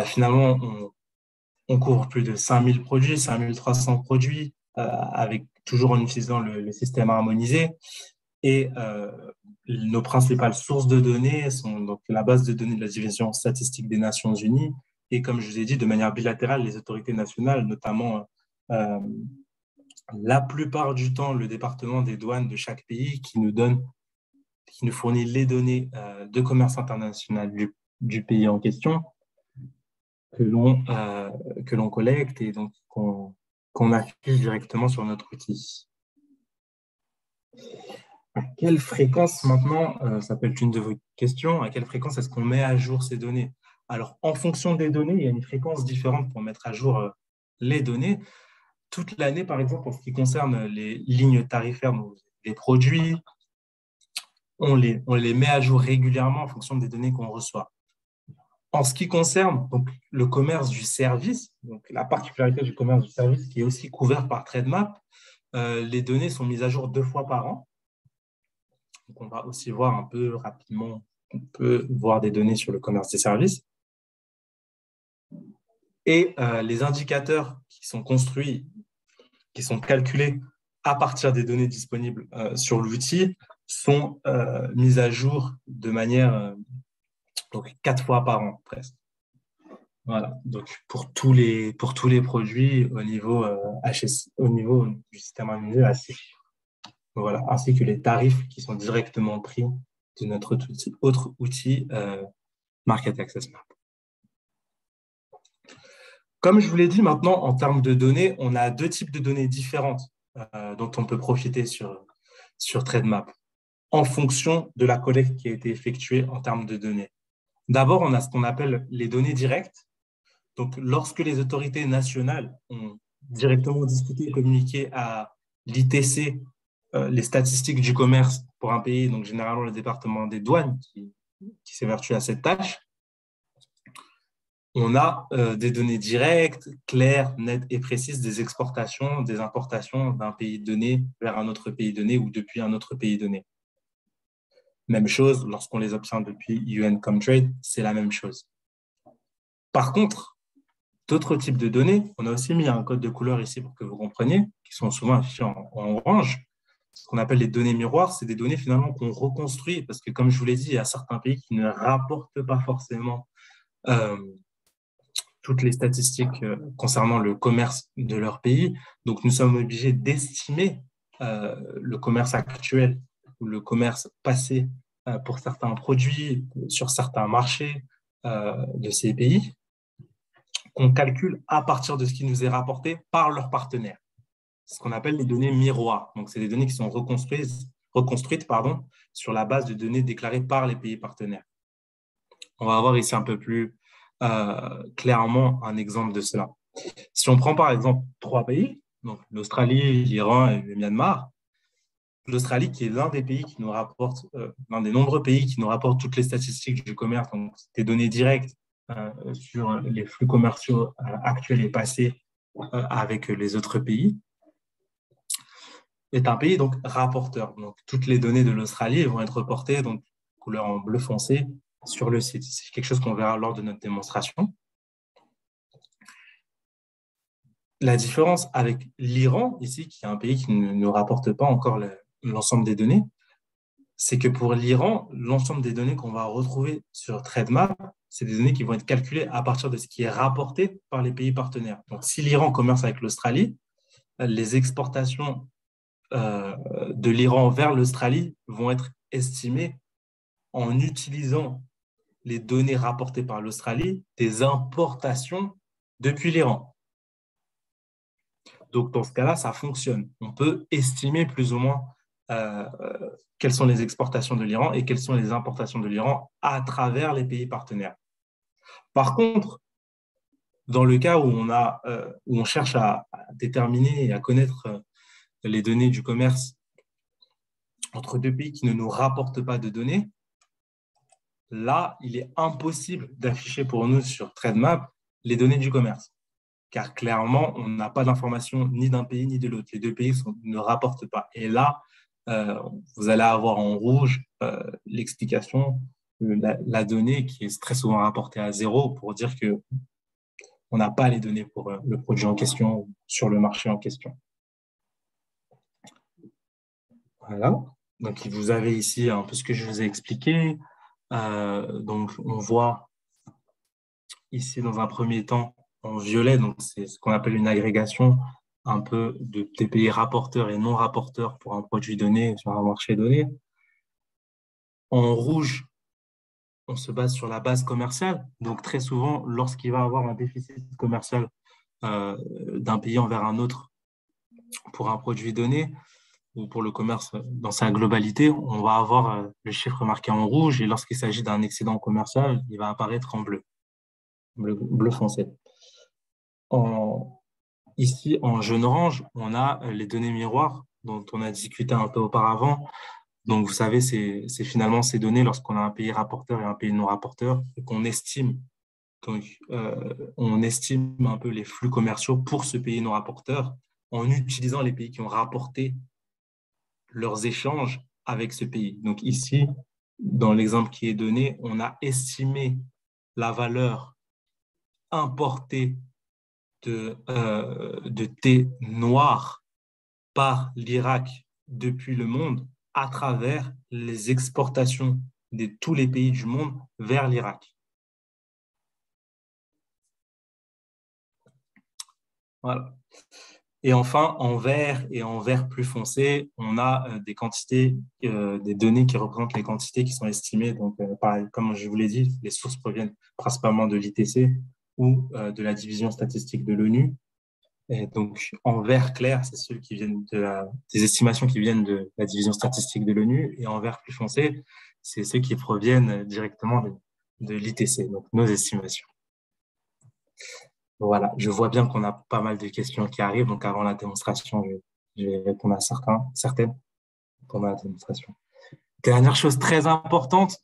Finalement, on couvre plus de 5000 produits, 5300 produits, avec toujours en utilisant le système harmonisé. Et nos principales sources de données sont donc la base de données de la Division statistique des Nations Unies et, comme je vous ai dit, de manière bilatérale, les autorités nationales, notamment la plupart du temps le département des douanes de chaque pays qui nous fournit les données de commerce international du pays en question que l'on collecte et donc qu'on affiche directement sur notre outil. À quelle fréquence maintenant, ça peut être une de vos questions, à quelle fréquence est-ce qu'on met à jour ces données? Alors, en fonction des données, il y a une fréquence différente pour mettre à jour les données. Toute l'année, par exemple, en ce qui concerne les lignes tarifaires des produits, on les met à jour régulièrement en fonction des données qu'on reçoit. En ce qui concerne donc, le commerce du service, donc la particularité du commerce du service qui est aussi couvert par TradeMap, les données sont mises à jour 2 fois par an. Donc, on va aussi voir un peu rapidement, on peut voir des données sur le commerce des services. Et les indicateurs qui sont construits, qui sont calculés à partir des données disponibles sur l'outil, sont mis à jour de manière donc 4 fois par an presque. Voilà, donc pour tous les produits au niveau au niveau du système harmonisé ACI. Voilà, ainsi que les tarifs qui sont directement pris de notre autre outil Market Access Map. Comme je vous l'ai dit, maintenant, en termes de données, on a 2 types de données différentes dont on peut profiter sur TradeMap en fonction de la collecte qui a été effectuée en termes de données. D'abord, on a ce qu'on appelle les données directes. Donc, lorsque les autorités nationales ont directement discuté et communiqué à l'ITC les statistiques du commerce pour un pays, donc généralement le département des douanes qui s'évertue à cette tâche, on a des données directes, claires, nettes et précises des exportations, des importations d'un pays donné vers un autre pays donné ou depuis un autre pays donné. Même chose, lorsqu'on les obtient depuis UN Comtrade, c'est la même chose. Par contre, d'autres types de données, on a aussi mis un code de couleur ici pour que vous compreniez, qui sont souvent affichés en orange. Ce qu'on appelle les données miroirs, c'est des données finalement qu'on reconstruit, parce que comme je vous l'ai dit, il y a certains pays qui ne rapportent pas forcément toutes les statistiques concernant le commerce de leur pays. Donc, nous sommes obligés d'estimer le commerce actuel ou le commerce passé pour certains produits sur certains marchés de ces pays, qu'on calcule à partir de ce qui nous est rapporté par leurs partenaires. Ce qu'on appelle les données miroirs. Donc, c'est des données qui sont reconstruites sur la base de données déclarées par les pays partenaires. On va avoir ici un peu plus clairement un exemple de cela. Si on prend par exemple 3 pays, donc l'Australie, l'Iran et le Myanmar. L'Australie, qui est l'un des pays qui nous rapporte, l'un des nombreux pays qui nous rapporte toutes les statistiques du commerce, donc des données directes sur les flux commerciaux actuels et passés avec les autres pays, est un pays donc rapporteur. Donc toutes les données de l'Australie vont être reportées donc couleur en bleu foncé sur le site. C'est quelque chose qu'on verra lors de notre démonstration. La différence avec l'Iran, ici, qui est un pays qui ne nous rapporte pas encore l'ensemble des données, c'est que pour l'Iran, l'ensemble des données qu'on va retrouver sur Trademap, c'est des données qui vont être calculées à partir de ce qui est rapporté par les pays partenaires. Donc, si l'Iran commerce avec l'Australie, les exportations de l'Iran vers l'Australie vont être estimées en utilisant les données rapportées par l'Australie des importations depuis l'Iran. Donc, dans ce cas-là, ça fonctionne. On peut estimer plus ou moins quelles sont les exportations de l'Iran et quelles sont les importations de l'Iran à travers les pays partenaires. Par contre, dans le cas où on cherche à déterminer et à connaître les données du commerce entre deux pays qui ne nous rapportent pas de données, là, il est impossible d'afficher pour nous sur Trademap les données du commerce. Car clairement, on n'a pas d'informations ni d'un pays ni de l'autre. Les deux pays ne rapportent pas. Et là, vous allez avoir en rouge l'explication, la donnée qui est très souvent rapportée à zéro pour dire qu'on n'a pas les données pour le produit en question sur le marché en question. Voilà. Donc, vous avez ici un peu ce que je vous ai expliqué. Donc, on voit ici dans un premier temps en violet, donc c'est ce qu'on appelle une agrégation un peu des pays rapporteurs et non rapporteurs pour un produit donné sur un marché donné. En rouge, on se base sur la base commerciale. Donc très souvent, lorsqu'il va y avoir un déficit commercial d'un pays envers un autre pour un produit donné ou pour le commerce dans sa globalité, on va avoir le chiffre marqué en rouge et lorsqu'il s'agit d'un excédent commercial, il va apparaître en bleu foncé. Ici, en jaune orange, on a les données miroirs dont on a discuté un peu auparavant. Donc, vous savez, c'est finalement ces données lorsqu'on a un pays rapporteur et un pays non rapporteur et qu'on estime. Donc, on estime un peu les flux commerciaux pour ce pays non rapporteur en utilisant les pays qui ont rapporté leurs échanges avec ce pays. Donc, ici, dans l'exemple qui est donné, on a estimé la valeur importée de thé noir par l'Irak depuis le monde à travers les exportations de tous les pays du monde vers l'Irak. Voilà. Et enfin, en vert et en vert plus foncé, on a des quantités, des données qui représentent les quantités qui sont estimées. Donc, comme je vous l'ai dit, les sources proviennent principalement de l'ITC ou de la division statistique de l'ONU. Et donc, en vert clair, c'est ceux qui viennent des estimations qui viennent de la division statistique de l'ONU. Et en vert plus foncé, c'est ceux qui proviennent directement de l'ITC, donc nos estimations. Voilà, je vois bien qu'on a pas mal de questions qui arrivent. Donc, avant la démonstration, je vais répondre à certaines pendant la démonstration. Dernière chose très importante,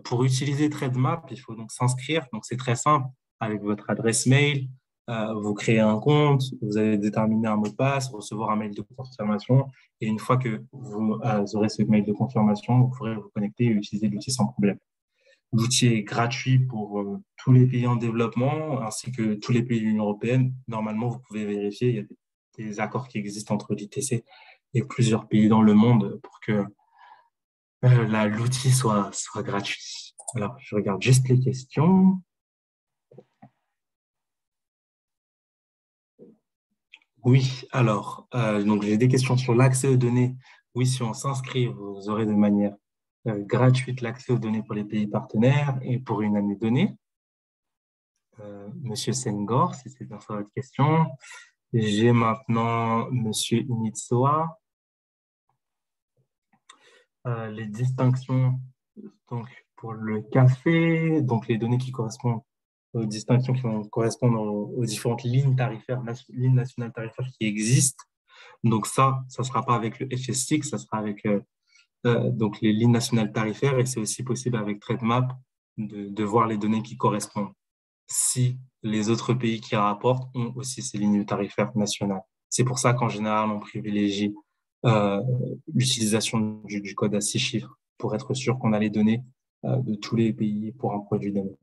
pour utiliser Trademap, il faut donc s'inscrire. Donc, c'est très simple. Avec votre adresse mail, vous créez un compte, vous allez déterminer un mot de passe, recevoir un mail de confirmation. Et une fois que vous aurez ce mail de confirmation, vous pourrez vous connecter et utiliser l'outil sans problème. L'outil est gratuit pour tous les pays en développement ainsi que tous les pays de l'Union européenne. Normalement, vous pouvez vérifier, il y a des accords qui existent entre l'ITC et plusieurs pays dans le monde pour que l'outil soit gratuit. Alors, je regarde juste les questions. Oui, alors, donc j'ai des questions sur l'accès aux données. Oui, si on s'inscrit, vous aurez de manière gratuite l'accès aux données pour les pays partenaires et pour une année donnée. Monsieur Senghor, si c'est bien ça votre question. J'ai maintenant Monsieur Initsoa. Les distinctions donc, pour le café, donc les données qui correspondent aux distinctions qui vont correspondre aux différentes lignes tarifaires, lignes nationales tarifaires qui existent. Donc ça ne sera pas avec le FS6, ça sera avec donc les lignes nationales tarifaires, et c'est aussi possible avec TradeMap de voir les données qui correspondent si les autres pays qui rapportent ont aussi ces lignes tarifaires nationales. C'est pour ça qu'en général, on privilégie l'utilisation du code à 6 chiffres pour être sûr qu'on a les données de tous les pays pour un produit donné.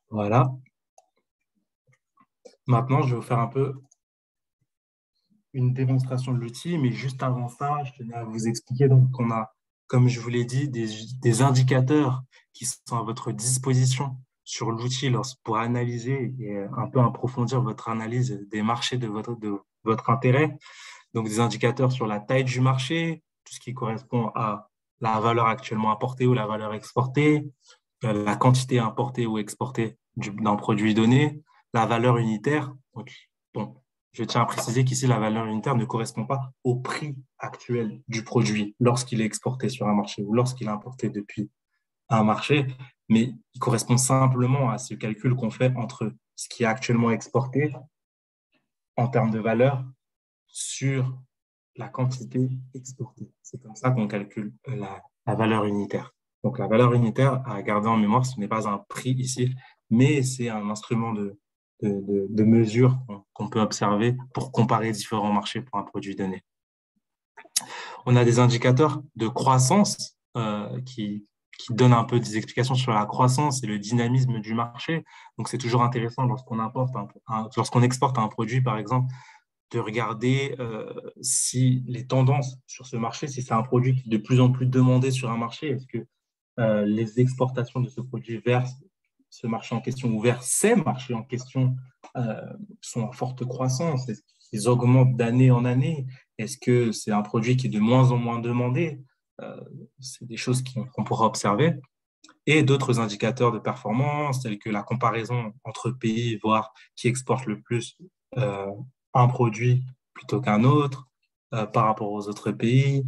Voilà. Maintenant, je vais vous faire un peu une démonstration de l'outil, mais juste avant ça, je tenais à vous expliquer donc qu'on a, comme je vous l'ai dit, des indicateurs qui sont à votre disposition sur l'outil pour analyser et un peu approfondir votre analyse des marchés de votre intérêt. Donc, des indicateurs sur la taille du marché, tout ce qui correspond à la valeur actuellement importée ou la valeur exportée, la quantité importée ou exportée d'un produit donné, la valeur unitaire. Donc, bon, je tiens à préciser qu'ici, la valeur unitaire ne correspond pas au prix actuel du produit lorsqu'il est exporté sur un marché ou lorsqu'il est importé depuis un marché, mais il correspond simplement à ce calcul qu'on fait entre ce qui est actuellement exporté en termes de valeur sur la quantité exportée. C'est comme ça qu'on calcule la valeur unitaire. Donc, la valeur unitaire, à garder en mémoire, ce n'est pas un prix ici, mais c'est un instrument de mesure qu'on peut observer pour comparer différents marchés pour un produit donné. On a des indicateurs de croissance qui donnent un peu des explications sur la croissance et le dynamisme du marché. Donc, c'est toujours intéressant lorsqu'on exporte un produit, par exemple, de regarder si les tendances sur ce marché, si c'est un produit qui est de plus en plus demandé sur un marché, est-ce que les exportations de ce produit vers ce marché en question ou vers ces marchés en question sont en forte croissance? Est-ce qu'ils augmentent d'année en année? Est-ce que c'est un produit qui est de moins en moins demandé? C'est des choses qu'on pourra observer. Et d'autres indicateurs de performance, tels que la comparaison entre pays, voir qui exporte le plus un produit plutôt qu'un autre par rapport aux autres pays,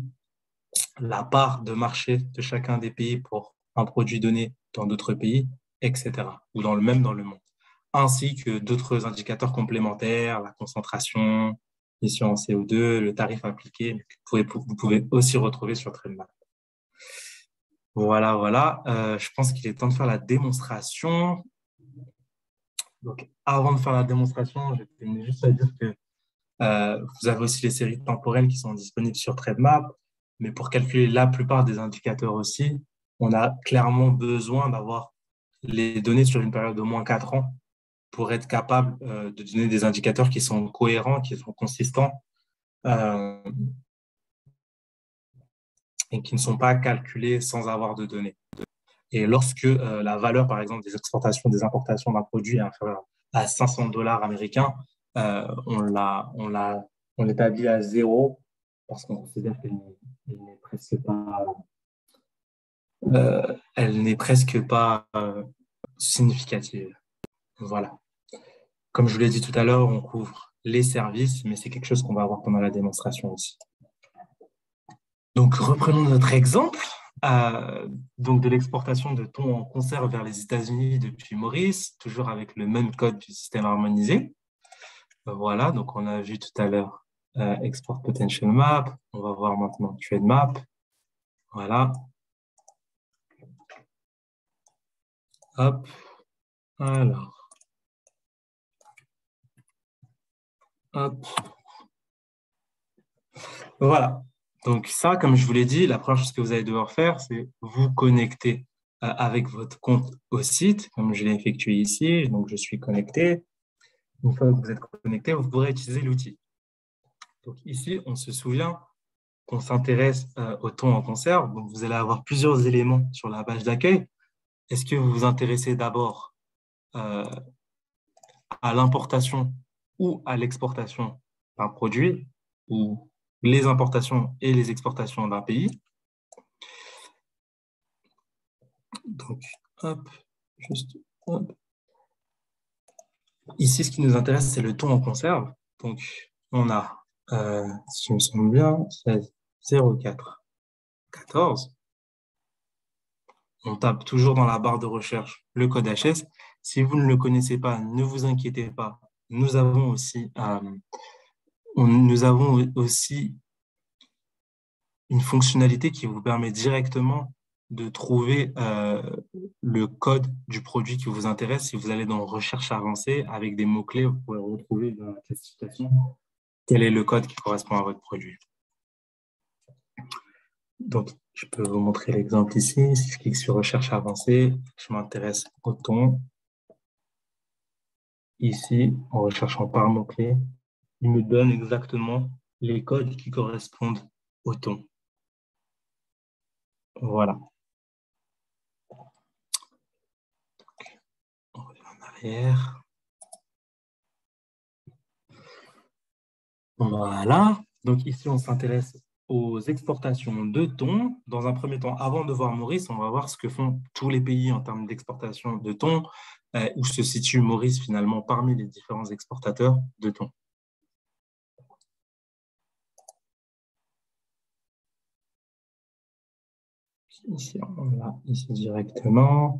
la part de marché de chacun des pays pour un produit donné dans d'autres pays, etc. Ou dans le monde. Ainsi que d'autres indicateurs complémentaires, la concentration, l'émission en CO2, le tarif appliqué, que vous pouvez aussi retrouver sur TradeMap. Voilà. Je pense qu'il est temps de faire la démonstration. Donc, avant de faire la démonstration, je tenais juste à dire que vous avez aussi les séries temporelles qui sont disponibles sur TradeMap, mais pour calculer la plupart des indicateurs aussi, on a clairement besoin d'avoir les données sur une période d'au moins 4 ans pour être capable de donner des indicateurs qui sont cohérents, qui sont consistants et qui ne sont pas calculés sans avoir de données. Et lorsque la valeur, par exemple, des exportations, des importations d'un produit est inférieure à 500 dollars américains, on l'établit à 0 parce qu'on considère qu'elle n'est presque pas, significative. Voilà. Comme je vous l'ai dit tout à l'heure, on couvre les services, mais c'est quelque chose qu'on va voir pendant la démonstration aussi. Donc, reprenons notre exemple. Donc de l'exportation de thon en conserve vers les États-Unis depuis Maurice, toujours avec le même code du système harmonisé. Voilà, donc on a vu tout à l'heure Export Potential Map. On va voir maintenant TradeMap. Voilà. Hop. Alors. Hop. Voilà. Donc ça, comme je vous l'ai dit, la première chose que vous allez devoir faire, c'est vous connecter avec votre compte au site, comme je l'ai effectué ici. Donc, je suis connecté. Une fois que vous êtes connecté, vous pourrez utiliser l'outil. Donc ici, on se souvient qu'on s'intéresse au thon en conserve. Donc, vous allez avoir plusieurs éléments sur la page d'accueil. Est-ce que vous vous intéressez d'abord à l'importation ou à l'exportation d'un produit, ou les importations et les exportations d'un pays? Donc, hop, juste hop. Ici, ce qui nous intéresse, c'est le thon en conserve. Donc, on a, si je me souviens bien, 16, 04, 14. on tape toujours dans la barre de recherche le code HS. Si vous ne le connaissez pas, ne vous inquiétez pas. Nous avons aussi une fonctionnalité qui vous permet directement de trouver le code du produit qui vous intéresse. Si vous allez dans recherche avancée avec des mots-clés, vous pourrez retrouver dans la classification quel est le code qui correspond à votre produit. Donc, je peux vous montrer l'exemple ici. Si je clique sur recherche avancée, je m'intéresse au thon. Ici, en recherchant par mots-clés, il me donne exactement les codes qui correspondent au thon. Voilà. On revient en arrière. Voilà. Donc ici, on s'intéresse aux exportations de thon. Dans un premier temps, avant de voir Maurice, on va voir ce que font tous les pays en termes d'exportation de thon, où se situe Maurice finalement parmi les différents exportateurs de thon. Ici, on va ici directement.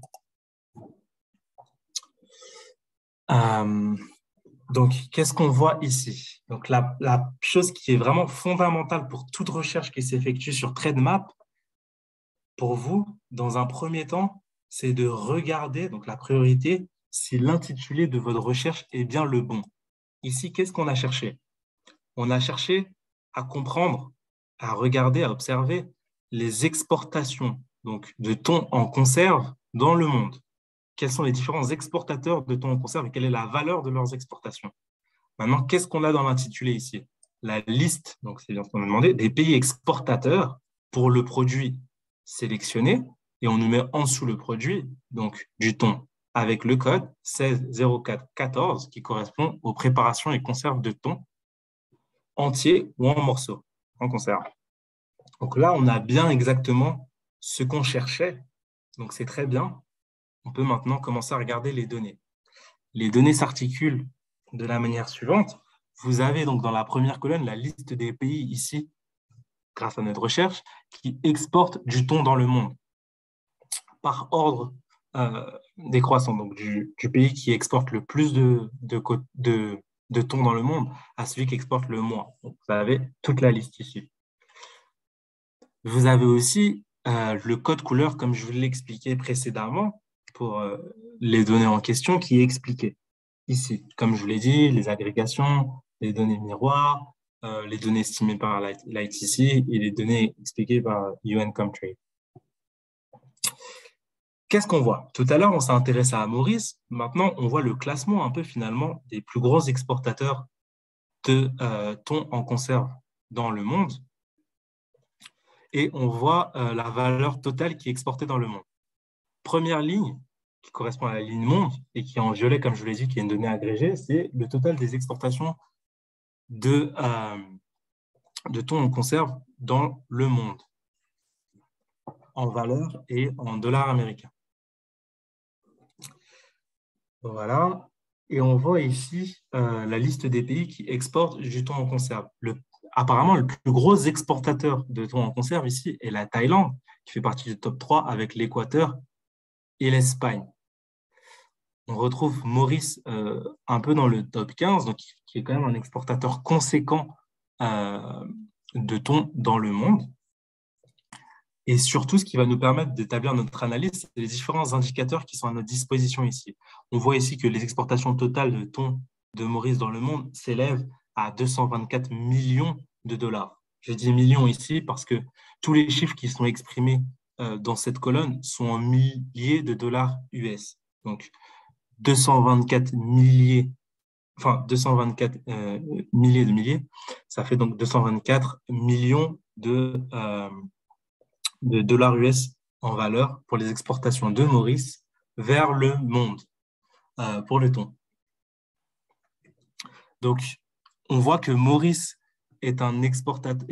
Donc, qu'est-ce qu'on voit ici? Donc, la chose qui est vraiment fondamentale pour toute recherche qui s'effectue sur Trademap, pour vous, dans un premier temps, c'est de regarder, donc la priorité, si l'intitulé de votre recherche est bien le bon. Ici, qu'est-ce qu'on a cherché? On a cherché à comprendre, à regarder, à observer les exportations donc, de thon en conserve dans le monde. Quels sont les différents exportateurs de thon en conserve et quelle est la valeur de leurs exportations? Maintenant, qu'est-ce qu'on a dans l'intitulé ici? La liste, donc c'est bien ce qu'on a demandé, des pays exportateurs pour le produit sélectionné et on nous met en dessous le produit, donc du thon, avec le code 160414 qui correspond aux préparations et conserves de thon entier ou en morceaux, en conserve. Donc là, on a bien exactement ce qu'on cherchait, donc c'est très bien. On peut maintenant commencer à regarder les données. Les données s'articulent de la manière suivante. Vous avez donc dans la première colonne la liste des pays ici, grâce à notre recherche, qui exportent du thon dans le monde, par ordre décroissant, donc du pays qui exporte le plus de thon dans le monde à celui qui exporte le moins. Donc, vous avez toute la liste ici. Vous avez aussi le code couleur, comme je vous l'ai expliqué précédemment, pour les données en question, qui est expliqué ici. Comme je vous l'ai dit, les agrégations, les données miroirs, les données estimées par l'ITC et les données expliquées par UN Country. Qu'est-ce qu'on voit? Tout à l'heure, on s'est intéressé à Maurice. Maintenant, on voit le classement un peu finalement des plus gros exportateurs de thon en conserve dans le monde. Et on voit la valeur totale qui est exportée dans le monde. Première ligne, qui correspond à la ligne monde et qui est en violet, comme je vous l'ai dit, qui est une donnée agrégée, c'est le total des exportations de thon en conserve dans le monde, en valeur et en dollars américains. Voilà. Et on voit ici la liste des pays qui exportent du thon en conserve. Apparemment, le plus gros exportateur de thon en conserve ici est la Thaïlande, qui fait partie du top 3 avec l'Équateur et l'Espagne. On retrouve Maurice un peu dans le top 15, donc, qui est quand même un exportateur conséquent de thon dans le monde. Et surtout, ce qui va nous permettre d'établir notre analyse, c'est les différents indicateurs qui sont à notre disposition ici. On voit ici que les exportations totales de thon de Maurice dans le monde s'élèvent à 224 millions de dollars. Je dis millions ici parce que tous les chiffres qui sont exprimés dans cette colonne sont en milliers de dollars US. Donc, 224 milliers, enfin 224 milliers de milliers, ça fait donc 224 millions de dollars US en valeur pour les exportations de Maurice vers le monde pour le thon. Donc, on voit que Maurice est un exportateur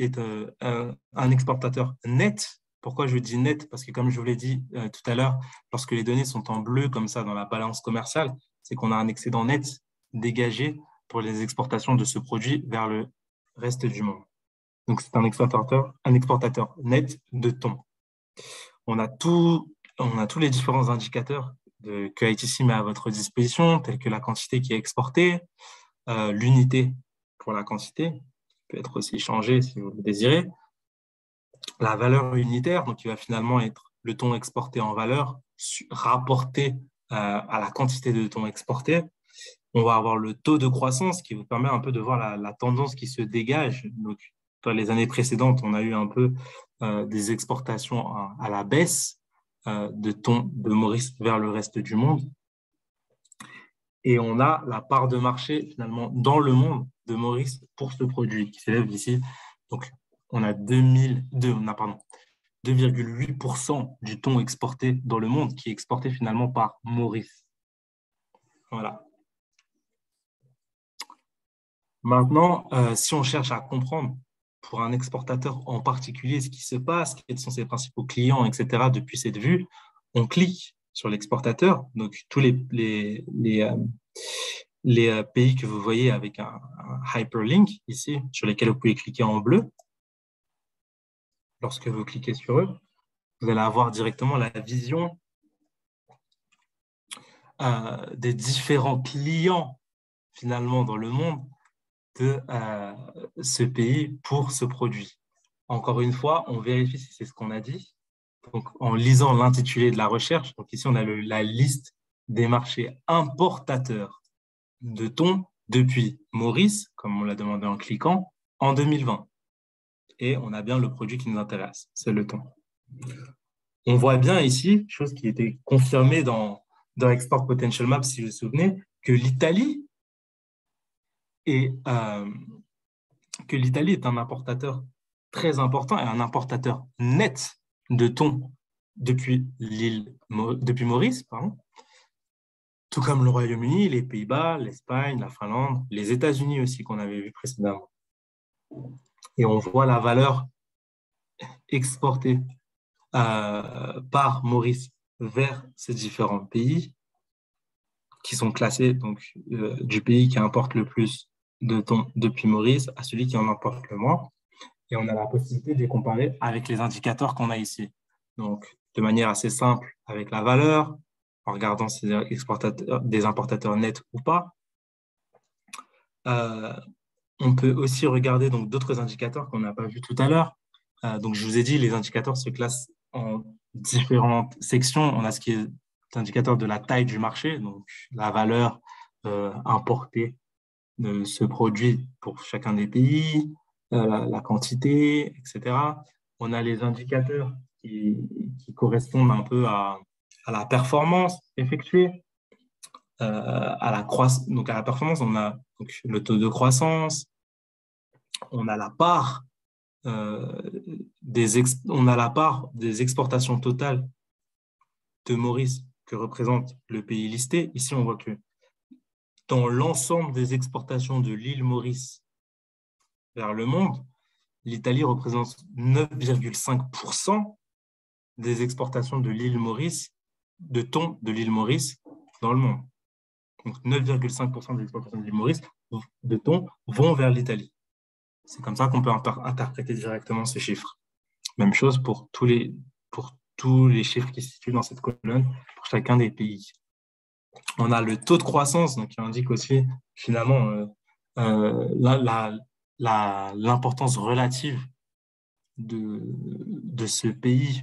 net. Pourquoi je dis net? Parce que comme je vous l'ai dit tout à l'heure, lorsque les données sont en bleu comme ça dans la balance commerciale, c'est qu'on a un excédent net dégagé pour les exportations de ce produit vers le reste du monde. Donc, c'est un exportateur net de thon. On a tout on a tous les différents indicateurs que ITC met à votre disposition, tels que la quantité qui est exportée, l'unité pour la quantité, qui peut être aussi changée si vous le désirez, la valeur unitaire, donc qui va finalement être le thon exporté en valeur rapporté à la quantité de thon exporté. On va avoir le taux de croissance qui vous permet un peu de voir la tendance qui se dégage. Donc, dans les années précédentes, on a eu un peu des exportations à la baisse de thon de Maurice vers le reste du monde. Et on a la part de marché, finalement, dans le monde de Maurice pour ce produit qui s'élève ici. Donc, on a 2,8% du thon exporté dans le monde qui est exporté finalement par Maurice. Voilà. Maintenant, si on cherche à comprendre pour un exportateur en particulier ce qui se passe, quels sont ses principaux clients, etc., depuis cette vue, on clique sur l'exportateur. Donc, tous les pays que vous voyez avec un hyperlink ici, sur lesquels vous pouvez cliquer en bleu. Lorsque vous cliquez sur eux, vous allez avoir directement la vision des différents clients finalement dans le monde de ce pays pour ce produit. Encore une fois, on vérifie si c'est ce qu'on a dit. Donc, en lisant l'intitulé de la recherche, donc ici on a la liste des marchés importateurs de thon depuis Maurice, comme on l'a demandé en cliquant, en 2020. Et on a bien le produit qui nous intéresse, c'est le thon. On voit bien ici, chose qui était confirmée dans Export Potential Map, si vous vous souvenez, que l'Italie est un importateur très important et un importateur net de thon depuis Maurice, pardon. Tout comme le Royaume-Uni, les Pays-Bas, l'Espagne, la Finlande, les États-Unis aussi qu'on avait vu précédemment. Et on voit la valeur exportée par Maurice vers ces différents pays qui sont classés donc, du pays qui importe le plus de thon depuis Maurice à celui qui en importe le moins. Et on a la possibilité de les comparer avec les indicateurs qu'on a ici. Donc, de manière assez simple, avec la valeur, en regardant si c'est des importateurs nets ou pas. On peut aussi regarder donc d'autres indicateurs qu'on n'a pas vus tout à l'heure. Donc, je vous ai dit, les indicateurs se classent en différentes sections. On a ce qui est l'indicateur de la taille du marché, donc la valeur importée de ce produit pour chacun des pays, la quantité, etc. On a les indicateurs qui correspondent un peu à la performance effectuée, à la croissance. Donc, à la performance, on a donc, le taux de croissance, on a la part on a la part des exportations totales de Maurice que représente le pays listé. Ici, on voit que dans l'ensemble des exportations de l'île Maurice vers le monde, l'Italie représente 9,5% des exportations de l'île Maurice, de thon de l'île Maurice dans le monde. Donc 9,5% des exportations de l'île Maurice de thon vont vers l'Italie. C'est comme ça qu'on peut interpréter directement ce chiffre. Même chose pour tous les chiffres qui se situent dans cette colonne pour chacun des pays. On a le taux de croissance donc, qui indique aussi finalement l'importance relative de ce pays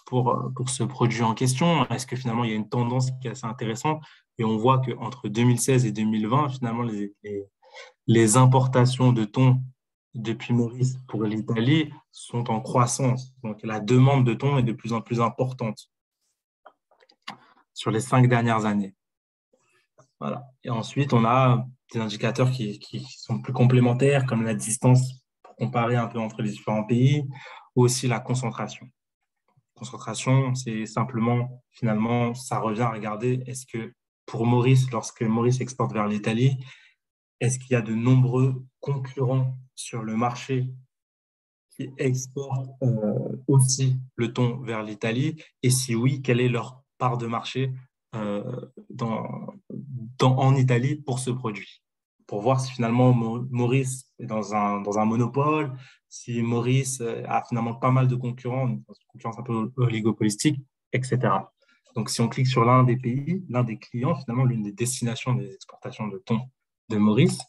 pour ce produit en question. Est-ce que finalement il y a une tendance qui est assez intéressante et on voit qu'entre 2016 et 2020, finalement les importations de thon depuis Maurice pour l'Italie sont en croissance. Donc la demande de thon est de plus en plus importante sur les 5 dernières années. Voilà. Et ensuite, on a des indicateurs qui sont plus complémentaires, comme la distance pour comparer un peu entre les différents pays, ou aussi la concentration. Concentration, c'est simplement, finalement, ça revient à regarder, est-ce que pour Maurice, lorsque Maurice exporte vers l'Italie, est-ce qu'il y a de nombreux concurrents sur le marché qui exportent aussi le thon vers l'Italie? Et si oui, quelle est leur part de marché en Italie pour ce produit? Pour voir si finalement Maurice est dans un monopole, si Maurice a finalement pas mal de concurrents, une concurrence un peu oligopolistique, etc. Donc, si on clique sur l'un des pays, l'un des clients, finalement, l'une des destinations des exportations de thon de Maurice,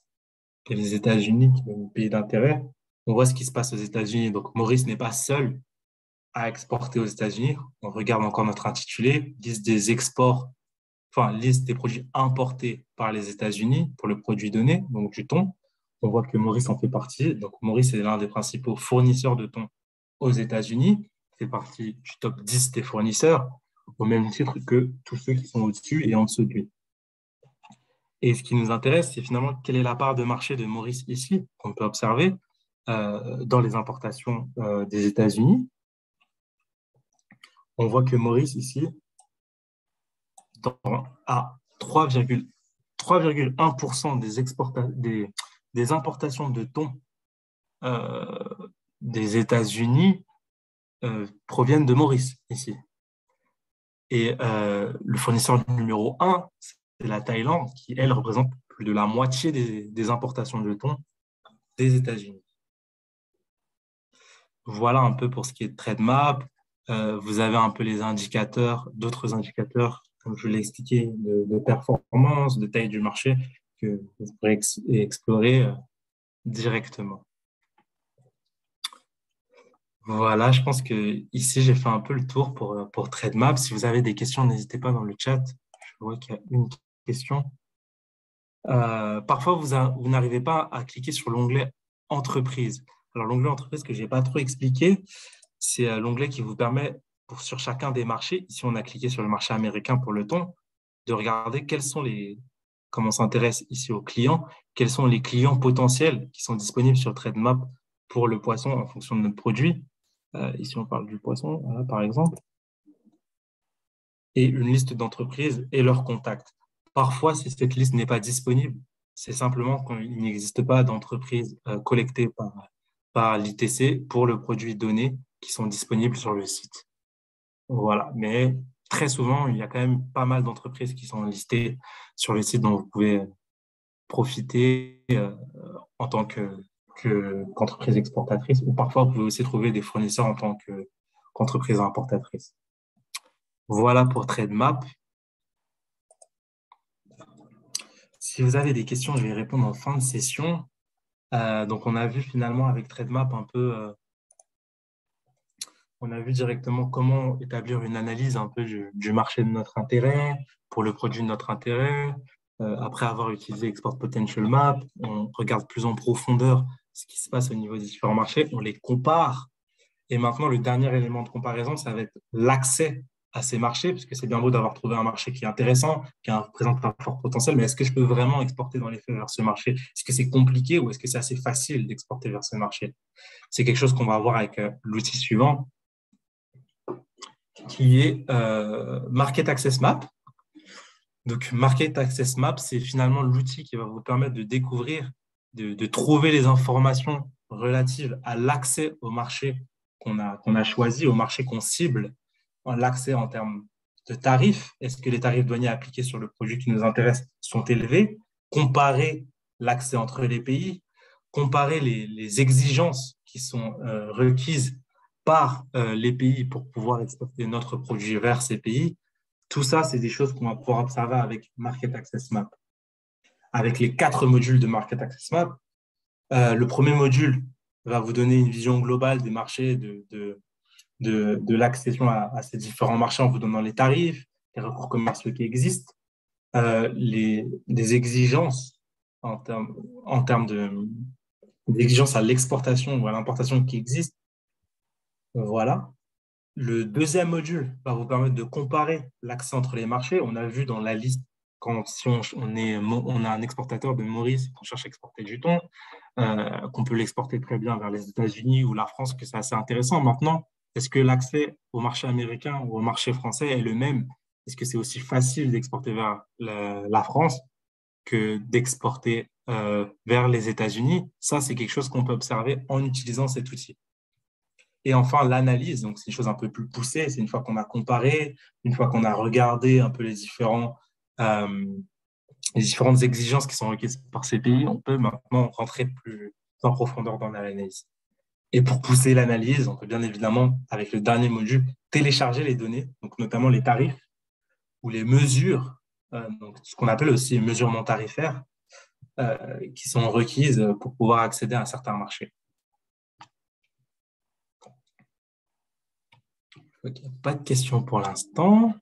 qui est les États-Unis, qui est le pays d'intérêt, on voit ce qui se passe aux États-Unis. Donc, Maurice n'est pas seul à exporter aux États-Unis. On regarde encore notre intitulé, liste des exports, enfin, liste des produits importés par les États-Unis pour le produit donné, donc du thon. On voit que Maurice en fait partie. Donc, Maurice est l'un des principaux fournisseurs de thon aux États-Unis. C'est partie du top 10 des fournisseurs, au même titre que tous ceux qui sont au-dessus et en dessous de lui. Et ce qui nous intéresse, c'est finalement quelle est la part de marché de Maurice ici, qu'on peut observer dans les importations des États-Unis. On voit que Maurice ici à 3,1% des importations de thon des États-Unis proviennent de Maurice ici. Et le fournisseur numéro 1, c'est la Thaïlande, qui, elle, représente plus de la moitié des importations de thon des États-Unis. Voilà un peu pour ce qui est de TradeMap. Vous avez un peu les indicateurs, d'autres indicateurs, comme je l'ai expliqué, de performance, de taille du marché, que vous pourrez explorer directement. Voilà, je pense que ici j'ai fait un peu le tour pour TradeMap. Si vous avez des questions, n'hésitez pas dans le chat. Je vois qu'il y a une question. Parfois, vous n'arrivez pas à cliquer sur l'onglet Entreprise. Alors, l'onglet Entreprise que je n'ai pas trop expliqué, c'est l'onglet qui vous permet, sur chacun des marchés, ici on a cliqué sur le marché américain pour le thon, de regarder comment on s'intéresse ici aux clients, quels sont les clients potentiels qui sont disponibles sur TradeMap pour le poisson en fonction de notre produit. Ici, on parle du poisson, voilà, par exemple. Et une liste d'entreprises et leurs contacts. Parfois, si cette liste n'est pas disponible, c'est simplement qu'il n'existe pas d'entreprises collectées par l'ITC pour le produit donné qui sont disponibles sur le site. Voilà. Mais très souvent, il y a quand même pas mal d'entreprises qui sont listées sur le site dont vous pouvez profiter en tant qu'entreprise exportatrice, ou parfois vous pouvez aussi trouver des fournisseurs en tant qu'entreprise importatrice. Voilà pour TradeMap. Si vous avez des questions, je vais y répondre en fin de session. Donc, on a vu finalement avec TradeMap un peu, on a vu directement comment établir une analyse un peu du marché de notre intérêt, pour le produit de notre intérêt. Après avoir utilisé Export Potential Map, on regarde plus en profondeur ce qui se passe au niveau des différents marchés, on les compare. Et maintenant, le dernier élément de comparaison, ça va être l'accès à ces marchés, puisque c'est bien beau d'avoir trouvé un marché qui est intéressant, présente un fort potentiel, mais est-ce que je peux vraiment exporter dans les faits vers ce marché? Est-ce que c'est compliqué ou est-ce que c'est assez facile d'exporter vers ce marché? C'est quelque chose qu'on va voir avec l'outil suivant, qui est Market Access Map. Donc, Market Access Map, c'est finalement l'outil qui va vous permettre de découvrir, de trouver les informations relatives à l'accès au marché qu'on a choisi, au marché qu'on cible, l'accès en termes de tarifs. Est-ce que les tarifs douaniers appliqués sur le produit qui nous intéresse sont élevés? Comparer l'accès entre les pays, comparer les exigences qui sont requises par les pays pour pouvoir exporter notre produit vers ces pays. Tout ça, c'est des choses qu'on va pouvoir observer avec Market Access Map. Avec les 4 modules de Market Access Map, le premier module va vous donner une vision globale des marchés, de l'accession à ces différents marchés en vous donnant les tarifs, les recours commerciaux qui existent, des exigences en termes d'exigences à l'exportation ou à l'importation qui existent. Voilà. Le deuxième module va vous permettre de comparer l'accès entre les marchés. On a vu dans la liste, si on a un exportateur de Maurice, qu'on cherche à exporter du thon, qu'on peut l'exporter très bien vers les États-Unis ou la France, que c'est assez intéressant. Maintenant, est-ce que l'accès au marché américain ou au marché français est le même? Est-ce que c'est aussi facile d'exporter vers la France que d'exporter vers les États-Unis? Ça, c'est quelque chose qu'on peut observer en utilisant cet outil. Et enfin, l'analyse, donc c'est une chose un peu plus poussée, c'est une fois qu'on a comparé, une fois qu'on a regardé un peu les différentes exigences qui sont requises par ces pays, on peut maintenant rentrer plus en profondeur dans l'analyse. Et pour pousser l'analyse, on peut bien évidemment, avec le dernier module, télécharger les données, donc notamment les tarifs ou les mesures, donc ce qu'on appelle aussi mesures non tarifaires, qui sont requises pour pouvoir accéder à un certain marché. Okay, pas de questions pour l'instant.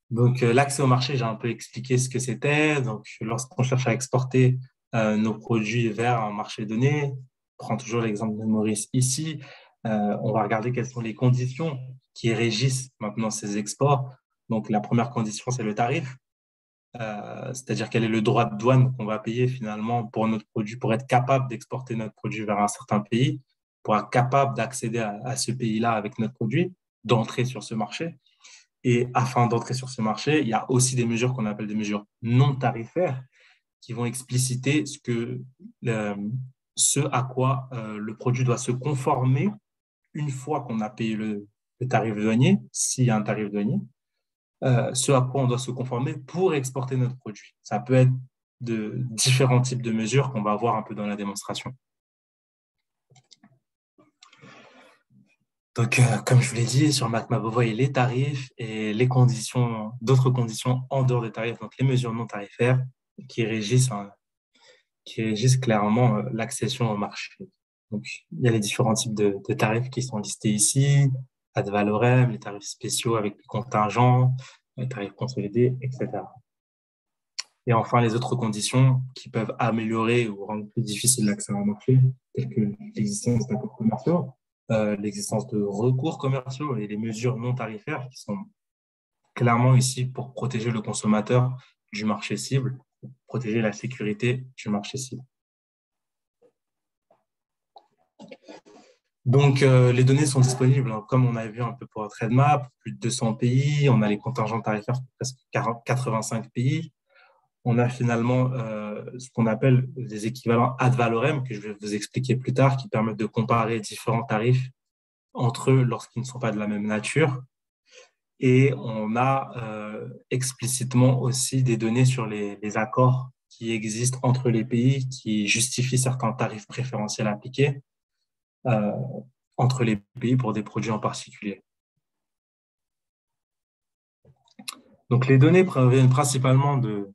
Donc, l'accès au marché, j'ai un peu expliqué ce que c'était. Donc, lorsqu'on cherche à exporter nos produits vers un marché donné, on prend toujours l'exemple de Maurice ici, on va regarder quelles sont les conditions qui régissent maintenant ces exports. Donc, la première condition, c'est le tarif, c'est-à-dire quel est le droit de douane qu'on va payer finalement pour notre produit, pour être capable d'exporter notre produit vers un certain pays, pour être capable d'accéder à ce pays-là avec notre produit, d'entrer sur ce marché. Et afin d'entrer sur ce marché, il y a aussi des mesures qu'on appelle des mesures non tarifaires qui vont expliciter ce à quoi le produit doit se conformer une fois qu'on a payé le tarif douanier, s'il y a un tarif douanier, ce à quoi on doit se conformer pour exporter notre produit. Ça peut être de différents types de mesures qu'on va voir un peu dans la démonstration. Donc, comme je vous l'ai dit, sur MacMap, vous voyez les tarifs et les conditions, d'autres conditions en dehors des tarifs, donc les mesures non tarifaires qui régissent clairement l'accession au marché. Donc, il y a les différents types de tarifs qui sont listés ici, ad valorem, les tarifs spéciaux avec les contingents, les tarifs consolidés, etc. Et enfin, les autres conditions qui peuvent améliorer ou rendre plus difficile l'accès au marché, telles que l'existence d'accords commerciaux, l'existence de recours commerciaux et les mesures non tarifaires qui sont clairement ici pour protéger le consommateur du marché cible, protéger la sécurité du marché cible. Donc, les données sont disponibles, hein, comme on a vu un peu pour TradeMap, plus de 200 pays, on a les contingents tarifaires pour presque 85 pays. On a finalement ce qu'on appelle des équivalents ad valorem, que je vais vous expliquer plus tard, qui permettent de comparer différents tarifs entre eux lorsqu'ils ne sont pas de la même nature. Et on a explicitement aussi des données sur les accords qui existent entre les pays, qui justifient certains tarifs préférentiels appliqués entre les pays pour des produits en particulier. Donc, les données proviennent principalement de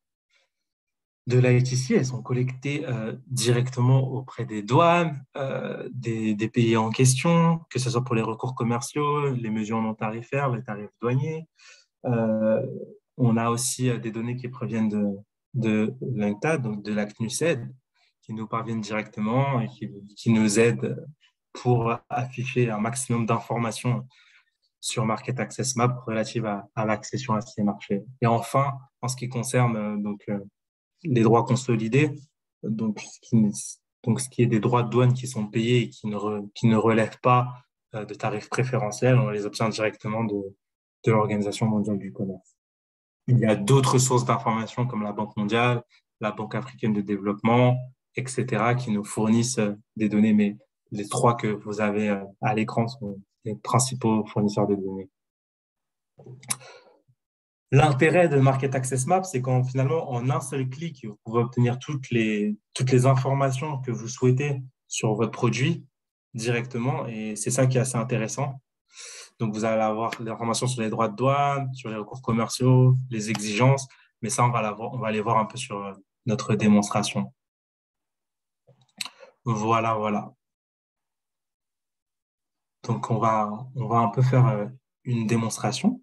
l'ITC, elles sont collectées directement auprès des douanes, des pays en question, que ce soit pour les recours commerciaux, les mesures non tarifaires, les tarifs douaniers. On a aussi des données qui proviennent de l'UNCTAD, donc de la CNUSED, qui nous parviennent directement et qui nous aident pour afficher un maximum d'informations sur Market Access Map relatives à l'accession à ces marchés. Et enfin, en ce qui concerne les droits consolidés, donc ce qui est des droits de douane qui sont payés et qui ne relèvent pas de tarifs préférentiels, on les obtient directement de l'Organisation mondiale du commerce. Il y a d'autres sources d'informations comme la Banque mondiale, la Banque africaine de développement, etc., qui nous fournissent des données, mais les trois que vous avez à l'écran sont les principaux fournisseurs de données. L'intérêt de Market Access Map, c'est qu'en finalement, en un seul clic, vous pouvez obtenir toutes les informations que vous souhaitez sur votre produit directement, et c'est ça qui est assez intéressant. Donc, vous allez avoir des informations sur les droits de douane, sur les recours commerciaux, les exigences, mais ça, on va aller voir un peu sur notre démonstration. Voilà, voilà. Donc, on va un peu faire une démonstration.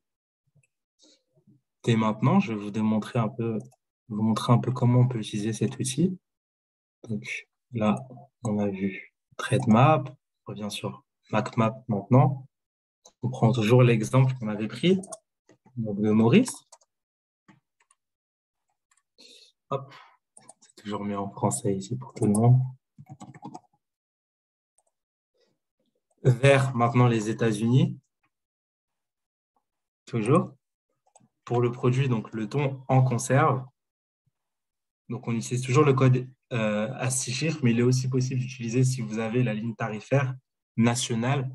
Dès maintenant, je vais vous montrer un peu comment on peut utiliser cet outil. Donc, là, on a vu TradeMap, on revient sur MacMap maintenant. On prend toujours l'exemple qu'on avait pris de Maurice. Hop, c'est toujours mis en français ici pour tout le monde. Vers maintenant les États-Unis. Toujours. Pour le produit, donc le thon en conserve. Donc on utilise toujours le code à 6 chiffres, mais il est aussi possible d'utiliser si vous avez la ligne tarifaire nationale,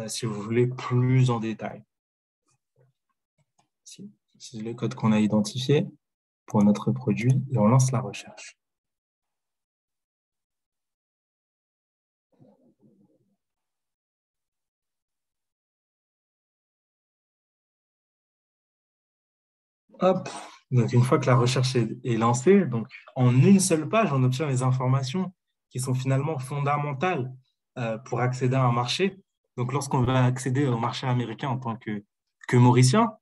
si vous voulez plus en détail. C'est le code qu'on a identifié pour notre produit et on lance la recherche. Hop. Donc, une fois que la recherche est lancée, donc, en une seule page, on obtient les informations qui sont finalement fondamentales pour accéder à un marché. Donc, lorsqu'on va accéder au marché américain en tant que Mauricien,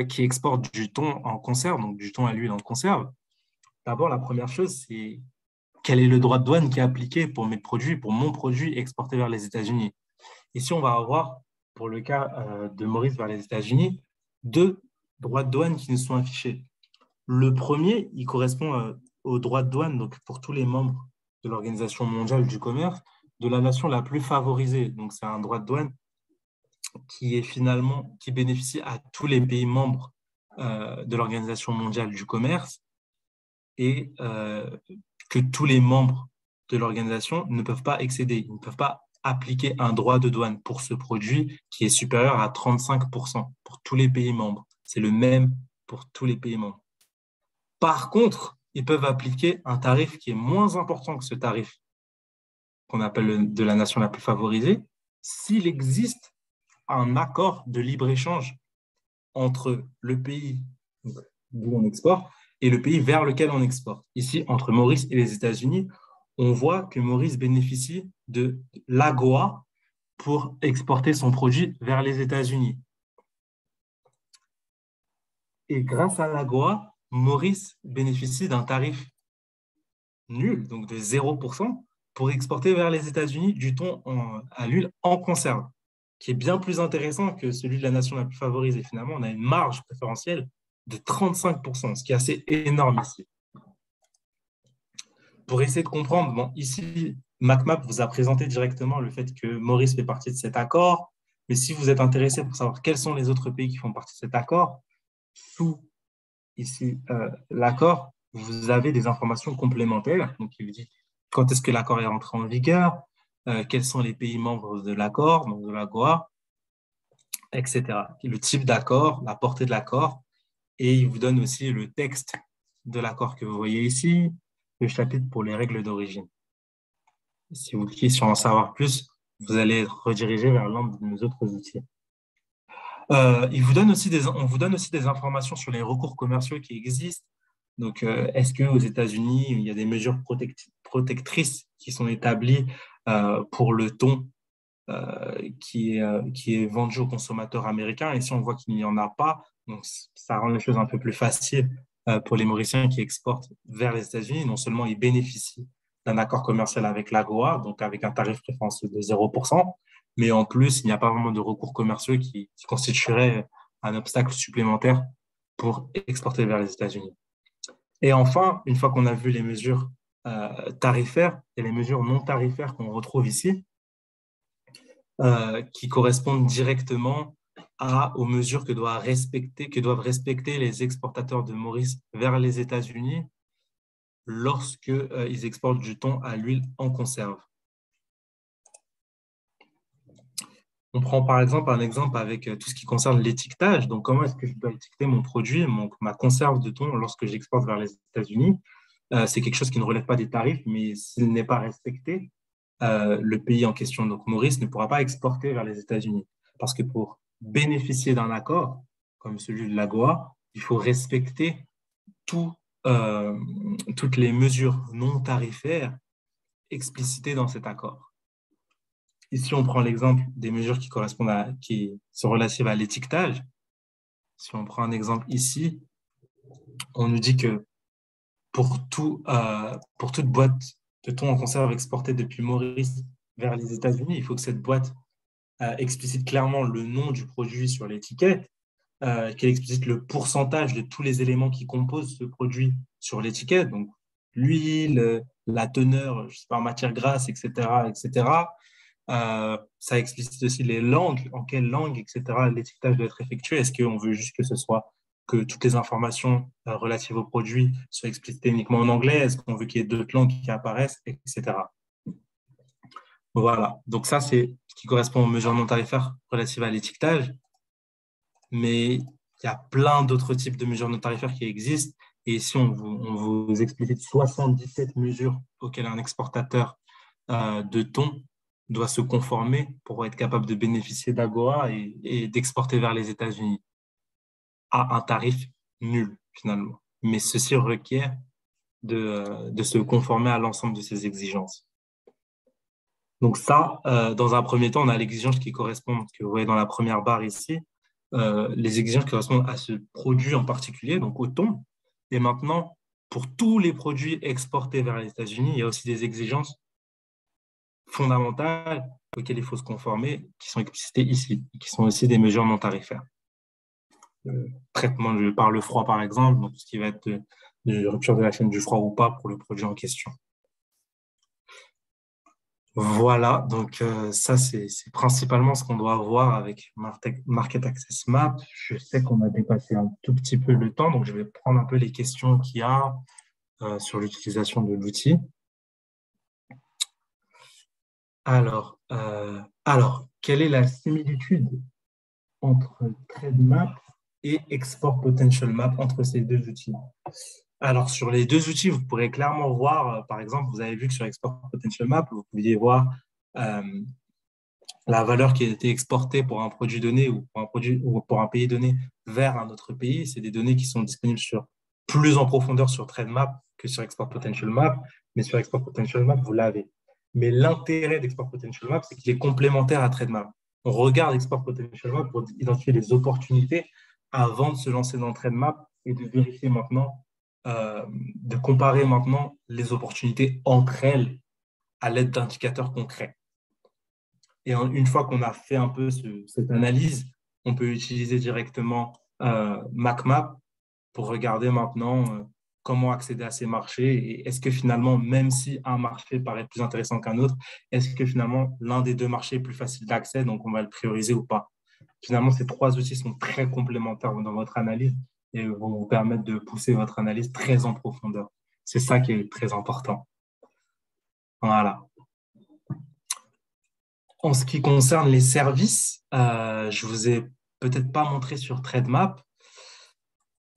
qui exporte du thon en conserve, donc du thon à l'huile en conserve, d'abord, la première chose, c'est quel est le droit de douane qui est appliqué pour mes produits, pour mon produit exporté vers les États-Unis. Ici, on va avoir, pour le cas de Maurice vers les États-Unis, deux droits de douane qui nous sont affichés. Le premier, il correspond au droit de douane, donc pour tous les membres de l'Organisation mondiale du commerce, de la nation la plus favorisée. Donc, c'est un droit de douane qui est finalement, qui bénéficie à tous les pays membres de l'Organisation mondiale du commerce et que tous les membres de l'organisation ne peuvent pas excéder, ils ne peuvent pas appliquer un droit de douane pour ce produit qui est supérieur à 35% pour tous les pays membres. C'est le même pour tous les pays membres. Par contre, ils peuvent appliquer un tarif qui est moins important que ce tarif qu'on appelle de la nation la plus favorisée s'il existe un accord de libre-échange entre le pays d'où on exporte et le pays vers lequel on exporte. Ici, entre Maurice et les États-Unis, on voit que Maurice bénéficie de l'AGOA pour exporter son produit vers les États-Unis. Et grâce à l'AGOA, Maurice bénéficie d'un tarif nul, donc de 0%, pour exporter vers les États-Unis du thon à l'huile en conserve, qui est bien plus intéressant que celui de la nation la plus favorisée. Finalement, on a une marge préférentielle de 35%, ce qui est assez énorme ici. Pour essayer de comprendre, bon, ici, MacMap vous a présenté directement le fait que Maurice fait partie de cet accord, mais si vous êtes intéressé pour savoir quels sont les autres pays qui font partie de cet accord, sous ici l'accord, vous avez des informations complémentaires. Donc, il vous dit quand est-ce que l'accord est rentré en vigueur, quels sont les pays membres de l'accord, donc de l'AGOA, etc. Le type d'accord, la portée de l'accord, et il vous donne aussi le texte de l'accord que vous voyez ici, le chapitre pour les règles d'origine. Si vous cliquez sur en savoir plus, vous allez être redirigé vers l'un de nos autres outils. On vous donne aussi des informations sur les recours commerciaux qui existent. Donc, est-ce qu'aux États-Unis, il y a des mesures protectrices qui sont établies pour le thon qui est vendu aux consommateurs américains? Et si on voit qu'il n'y en a pas, donc ça rend les choses un peu plus faciles pour les Mauriciens qui exportent vers les États-Unis. Non seulement ils bénéficient d'un accord commercial avec l'AGOA, donc avec un tarif préférentiel de 0%, mais en plus, il n'y a pas vraiment de recours commerciaux qui constituerait un obstacle supplémentaire pour exporter vers les États-Unis. Et enfin, une fois qu'on a vu les mesures tarifaires et les mesures non tarifaires qu'on retrouve ici, qui correspondent directement aux mesures que doivent respecter les exportateurs de Maurice vers les États-Unis lorsqu'ils exportent du thon à l'huile en conserve. On prend par exemple un exemple avec tout ce qui concerne l'étiquetage. Donc, comment est-ce que je dois étiqueter mon produit, ma conserve de thon lorsque j'exporte vers les États-Unis? C'est quelque chose qui ne relève pas des tarifs, mais s'il n'est pas respecté, le pays en question, donc Maurice, ne pourra pas exporter vers les États-Unis. Parce que pour bénéficier d'un accord, comme celui de l'AGOA, il faut respecter tout, toutes les mesures non tarifaires explicitées dans cet accord. Ici, on prend l'exemple des mesures qui sont relatives à l'étiquetage. Si on prend un exemple ici, on nous dit que pour toute boîte de thon en conserve exportée depuis Maurice vers les États-Unis, il faut que cette boîte explicite clairement le nom du produit sur l'étiquette, qu'elle explicite le pourcentage de tous les éléments qui composent ce produit sur l'étiquette, donc l'huile, la teneur, je sais pas, en matière grasse, etc., etc. Ça explicite aussi les langues, en quelle langue, etc. L'étiquetage doit être effectué. Est-ce qu'on veut juste que toutes les informations relatives au produit soient explicitées uniquement en anglais? Est-ce qu'on veut qu'il y ait d'autres langues qui apparaissent, etc. Voilà. Donc ça, c'est ce qui correspond aux mesures non tarifaires relatives à l'étiquetage. Mais il y a plein d'autres types de mesures non tarifaires qui existent. Et ici, on vous explicite 77 mesures auxquelles un exportateur de thon doit se conformer pour être capable de bénéficier d'AGOA et d'exporter vers les États-Unis à un tarif nul finalement. Mais ceci requiert de se conformer à l'ensemble de ces exigences. Donc ça, dans un premier temps, on a l'exigence qui correspond, que vous voyez dans la première barre ici, les exigences qui correspondent à ce produit en particulier, donc au thon. Et maintenant, pour tous les produits exportés vers les États-Unis, il y a aussi des exigences fondamentales auxquelles il faut se conformer, qui sont explicitées ici, qui sont aussi des mesures non tarifaires. Traitement par le froid, par exemple, donc tout ce qui va être de rupture de la chaîne du froid ou pas pour le produit en question. Voilà, donc ça, c'est principalement ce qu'on doit voir avec Market Access Map. Je sais qu'on a dépassé un tout petit peu le temps, donc je vais prendre un peu les questions qu'il y a sur l'utilisation de l'outil. Alors, quelle est la similitude entre TradeMap et Export Potential Map entre ces deux outils? Alors, sur les deux outils, vous pourrez clairement voir, par exemple, vous avez vu que sur Export Potential Map, vous pouviez voir la valeur qui a été exportée pour un produit donné ou pour un pays donné vers un autre pays. C'est des données qui sont disponibles plus en profondeur sur TradeMap que sur Export Potential Map, mais sur Export Potential Map, vous l'avez. Mais l'intérêt d'Export Potential Map, c'est qu'il est complémentaire à TradeMap. On regarde Export Potential Map pour identifier les opportunités avant de se lancer dans TradeMap et de vérifier maintenant, de comparer maintenant les opportunités entre elles à l'aide d'indicateurs concrets. Et une fois qu'on a fait un peu cette analyse, on peut utiliser directement MacMap pour regarder maintenant comment accéder à ces marchés et est-ce que finalement, même si un marché paraît plus intéressant qu'un autre, est-ce que finalement l'un des deux marchés est plus facile d'accès, donc on va le prioriser ou pas. Finalement, ces trois outils sont très complémentaires dans votre analyse et vont vous permettre de pousser votre analyse très en profondeur. C'est ça qui est très important. Voilà. En ce qui concerne les services, je vous ai peut-être pas montré sur TradeMap,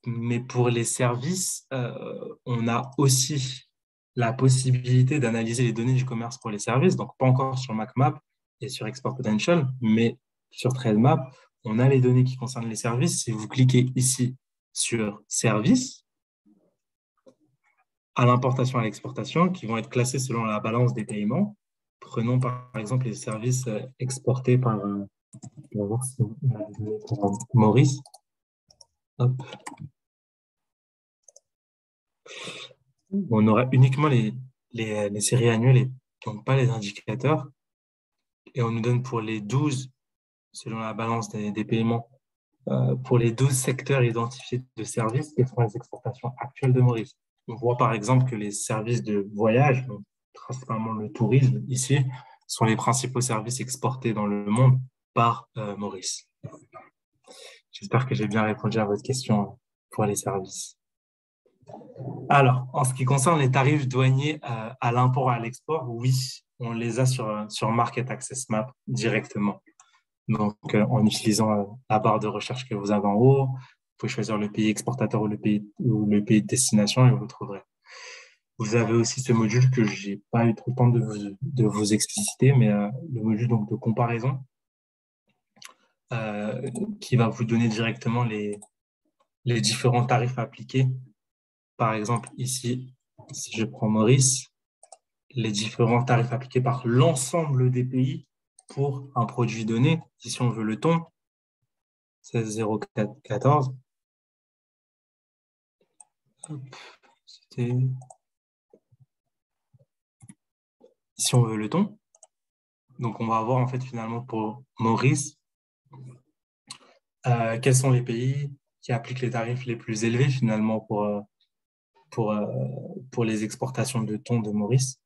mais pour les services, on a aussi la possibilité d'analyser les données du commerce pour les services, donc pas encore sur MacMap et sur Export Potential, mais sur TradeMap, on a les données qui concernent les services. Si vous cliquez ici sur Services, à l'importation et à l'exportation, qui vont être classés selon la balance des paiements. Prenons par exemple les services exportés par, on va voir si on a des données pour Maurice. Hop. On aura uniquement les séries annuelles qui n'ont pas les indicateurs. Et on nous donne pour les 12, selon la balance des paiements, pour les 12 secteurs identifiés de services, quelles sont les exportations actuelles de Maurice. On voit par exemple que les services de voyage, donc principalement le tourisme ici, sont les principaux services exportés dans le monde par Maurice. J'espère que j'ai bien répondu à votre question pour les services. Alors, en ce qui concerne les tarifs douaniers à l'import et à l'export, oui, on les a sur Market Access Map directement. Donc, en utilisant la barre de recherche que vous avez en haut, vous pouvez choisir le pays exportateur ou le pays de destination et vous le trouverez. Vous avez aussi ce module que je n'ai pas eu trop le temps de vous expliciter, mais le module donc, de comparaison qui va vous donner directement les différents tarifs appliqués. Par exemple, ici, si je prends Maurice, les différents tarifs appliqués par l'ensemble des pays pour un produit donné. Ici, on veut le thon, 16,014. Ici, on veut le thon. Donc, on va avoir en fait finalement pour Maurice, quels sont les pays qui appliquent les tarifs les plus élevés finalement pour les exportations de thon de Maurice.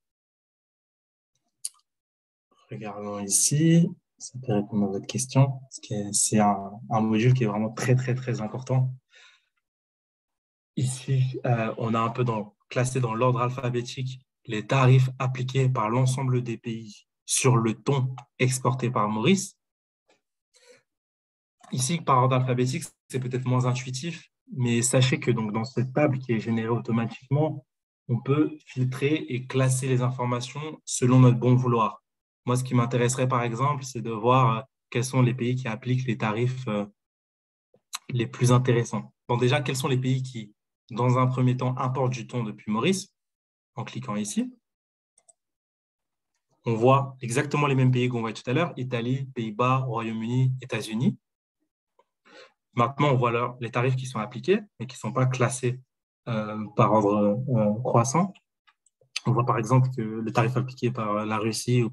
Regardons ici, ça peut répondre à votre question. C'est un module qui est vraiment très, très, très important. Ici, on a un peu classé dans l'ordre alphabétique les tarifs appliqués par l'ensemble des pays sur le thon exporté par Maurice. Ici, par ordre alphabétique, c'est peut-être moins intuitif, mais sachez que donc, dans cette table qui est générée automatiquement, on peut filtrer et classer les informations selon notre bon vouloir. Moi, ce qui m'intéresserait, par exemple, c'est de voir quels sont les pays qui appliquent les tarifs les plus intéressants. Bon, déjà, quels sont les pays qui, dans un premier temps, importent du thon depuis Maurice? En cliquant ici, on voit exactement les mêmes pays qu'on voit tout à l'heure, Italie, Pays-Bas, Royaume-Uni, États-Unis. Maintenant, on voit les tarifs qui sont appliqués, mais qui ne sont pas classés par ordre croissant. On voit par exemple que le tarif appliqué par la Russie ou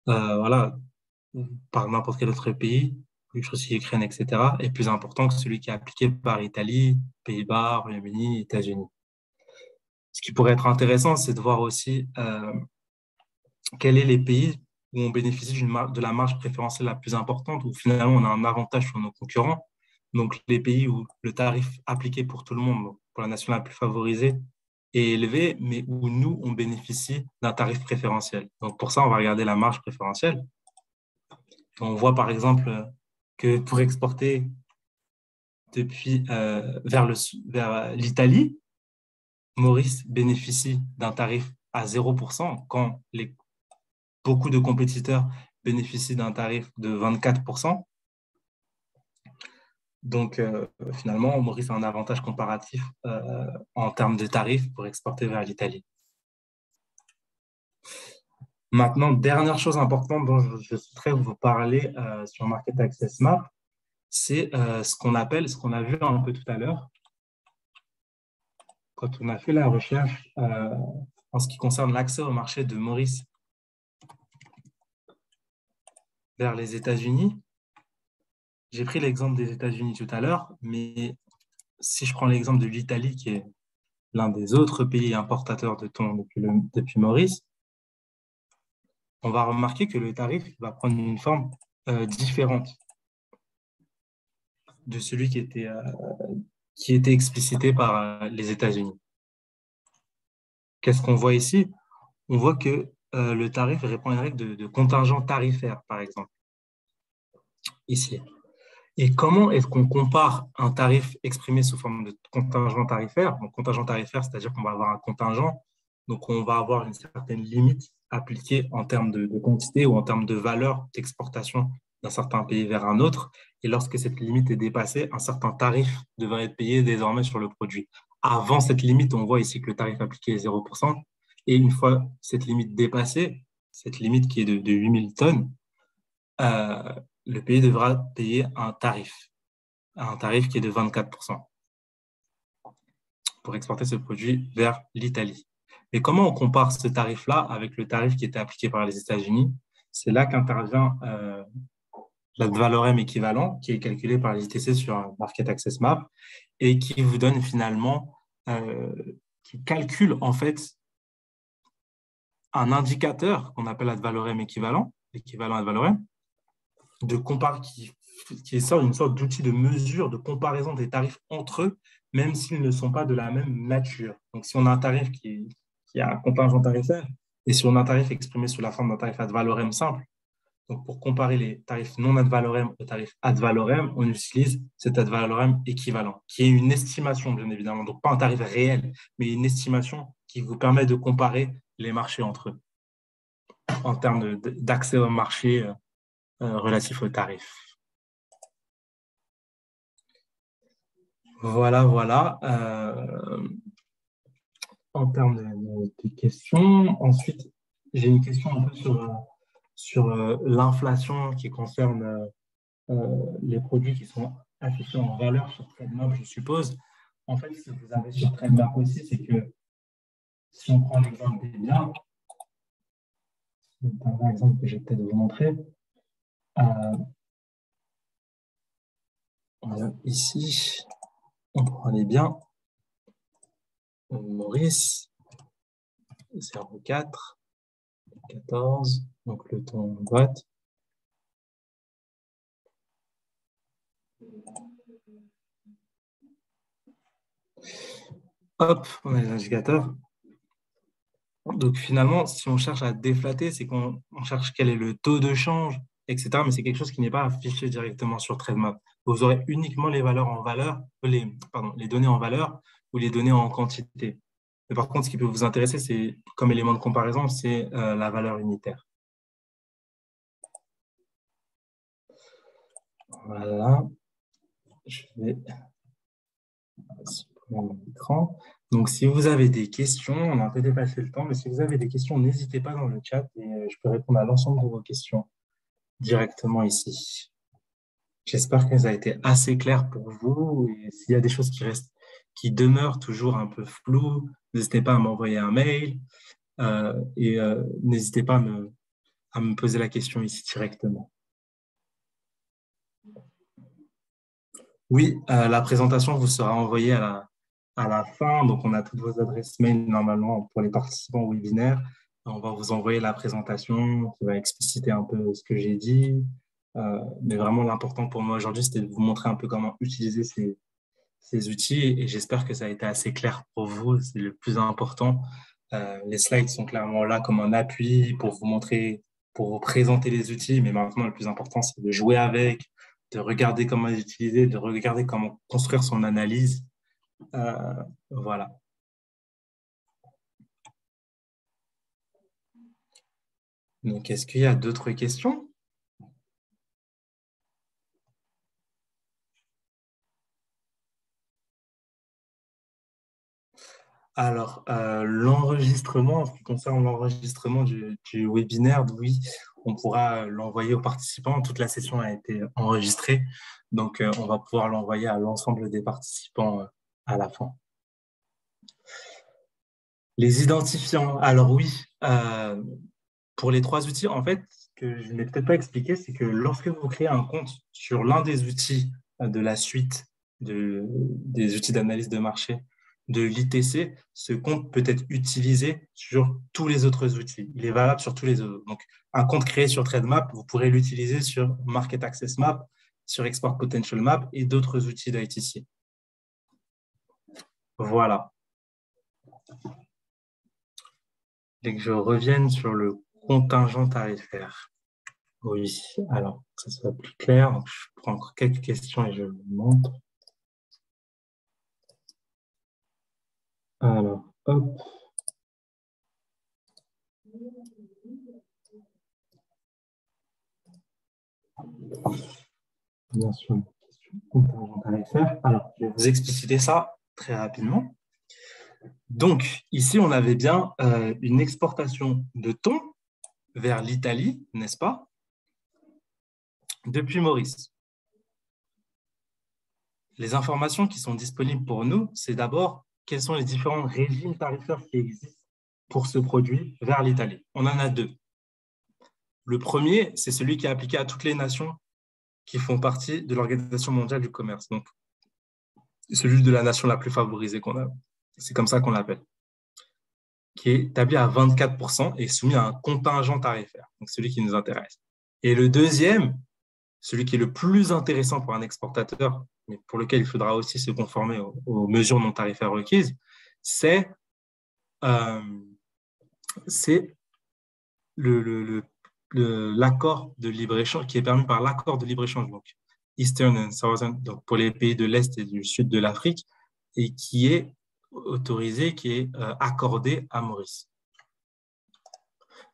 voilà, par n'importe quel autre pays, Russie, Ukraine, etc., est plus important que celui qui est appliqué par Italie, Pays-Bas, Royaume-Uni, États-Unis. Ce qui pourrait être intéressant, c'est de voir aussi quels sont les pays où on bénéficie de la marge préférentielle la plus importante, où finalement on a un avantage sur nos concurrents. Donc les pays où le tarif appliqué pour tout le monde, pour la nation la plus favorisée, est élevé, mais où nous, on bénéficie d'un tarif préférentiel. Donc pour ça, on va regarder la marge préférentielle. On voit par exemple que pour exporter depuis vers l'Italie, Maurice bénéficie d'un tarif à 0% quand beaucoup de compétiteurs bénéficient d'un tarif de 24%. Donc, finalement, Maurice a un avantage comparatif en termes de tarifs pour exporter vers l'Italie. Maintenant, dernière chose importante dont je souhaiterais vous parler sur Market Access Map, c'est ce qu'on a vu un peu tout à l'heure, quand on a fait la recherche en ce qui concerne l'accès au marché de Maurice vers les États-Unis. J'ai pris l'exemple des États-Unis tout à l'heure, mais si je prends l'exemple de l'Italie, qui est l'un des autres pays importateurs de thon depuis Maurice, on va remarquer que le tarif va prendre une forme différente de celui qui était explicité par les États-Unis. Qu'est-ce qu'on voit ici? On voit que le tarif répond à une règle de contingent tarifaire, par exemple, ici. Et comment est-ce qu'on compare un tarif exprimé sous forme de contingent tarifaire? Donc, contingent tarifaire, c'est-à-dire qu'on va avoir un contingent, donc on va avoir une certaine limite appliquée en termes de quantité ou en termes de valeur d'exportation d'un certain pays vers un autre. Et lorsque cette limite est dépassée, un certain tarif devrait être payé désormais sur le produit. Avant cette limite, on voit ici que le tarif appliqué est 0%. Et une fois cette limite dépassée, cette limite qui est de 8000 tonnes, le pays devra payer un tarif qui est de 24% pour exporter ce produit vers l'Italie. Mais comment on compare ce tarif-là avec le tarif qui était appliqué par les États-Unis? C'est là qu'intervient la valorem équivalent qui est calculé par l'ITC sur un Market Access Map et qui vous donne finalement, qui calcule en fait un indicateur qu'on appelle ad valorem équivalent ad valorem, qui sort une sorte d'outil de mesure, de comparaison des tarifs entre eux, même s'ils ne sont pas de la même nature. Donc, si on a un tarif qui a un contingent tarifaire, et si on a un tarif exprimé sous la forme d'un tarif ad valorem simple, donc pour comparer les tarifs non ad valorem aux tarifs ad valorem, on utilise cet ad valorem équivalent, qui est une estimation, bien évidemment, donc pas un tarif réel, mais une estimation qui vous permet de comparer les marchés entre eux en termes d'accès au marché relatif aux tarifs. Voilà. En termes de questions. Ensuite, j'ai une question un peu sur l'inflation qui concerne les produits qui sont affichés en valeur sur TradeMap, je suppose. En fait, ce que vous avez sur TradeMap aussi, c'est que si on prend l'exemple des biens, c'est un exemple que je vais peut-être vous montrer. Ici, on prend les biens. Maurice, 04, 14, donc le ton boîte. Hop, on a les indicateurs. Donc finalement, si on cherche à déflater, c'est qu'on cherche quel est le taux de change, etc. Mais c'est quelque chose qui n'est pas affiché directement sur TradeMap. Vous aurez uniquement les valeurs en valeur, les données en valeur ou les données en quantité. Mais par contre, ce qui peut vous intéresser, c'est comme élément de comparaison, c'est la valeur unitaire. Voilà. Je vais supprimer mon écran. Donc, si vous avez des questions, on a un peu dépassé le temps, mais si vous avez des questions, n'hésitez pas dans le chat et je peux répondre à l'ensemble de vos questions directement ici. J'espère que ça a été assez clair pour vous. Et s'il y a des choses qui demeurent toujours un peu floues, n'hésitez pas à m'envoyer un mail et n'hésitez pas à me poser la question ici directement. Oui, la présentation vous sera envoyée à la fin. Donc, on a toutes vos adresses mail normalement pour les participants au webinaire. On va vous envoyer la présentation qui va expliciter un peu ce que j'ai dit. Mais vraiment, l'important pour moi aujourd'hui, c'était de vous montrer un peu comment utiliser ces outils et j'espère que ça a été assez clair pour vous. C'est le plus important. Les slides sont clairement là comme un appui pour vous montrer, pour vous présenter les outils. Mais maintenant, le plus important, c'est de jouer avec, de regarder comment les utiliser, de regarder comment construire son analyse. Voilà. Donc, est-ce qu'il y a d'autres questions? Alors, l'enregistrement, en ce qui concerne l'enregistrement du webinaire, oui, on pourra l'envoyer aux participants. Toute la session a été enregistrée, donc on va pouvoir l'envoyer à l'ensemble des participants à la fin. Les identifiants, alors oui, pour les 3 outils, en fait, ce que je n'ai peut-être pas expliqué, c'est que lorsque vous créez un compte sur l'un des outils de la suite des outils d'analyse de marché de l'ITC, ce compte peut être utilisé sur tous les autres outils. Il est valable sur tous les autres. Donc, un compte créé sur TradeMap, vous pourrez l'utiliser sur Market Access Map, sur Export Potential Map et d'autres outils d'ITC. Voilà. Dès que je revienne sur le contingent tarifaire. Oui, alors, que ce soit plus clair, donc, je prends encore quelques questions et je vous montre. Alors, hop. Bien sûr, contingent tarifaire. Alors, je vais vous expliciter ça très rapidement. Donc, ici, on avait bien une exportation de thon vers l'Italie, n'est-ce pas, depuis Maurice. Les informations qui sont disponibles pour nous, c'est d'abord quels sont les différents régimes tarifaires qui existent pour ce produit vers l'Italie. On en a 2. Le premier, c'est celui qui est appliqué à toutes les nations qui font partie de l'Organisation mondiale du commerce. Donc, celui de la nation la plus favorisée qu'on a. C'est comme ça qu'on l'appelle. Qui est établi à 24% et soumis à un contingent tarifaire. Donc, celui qui nous intéresse. Et le deuxième, celui qui est le plus intéressant pour un exportateur, mais pour lequel il faudra aussi se conformer aux mesures non tarifaires requises, c'est l'accord de libre-échange qui est permis par l'accord de libre-échange, donc Eastern and Southern, donc pour les pays de l'Est et du Sud de l'Afrique, et qui est autorisé, qui est accordé à Maurice.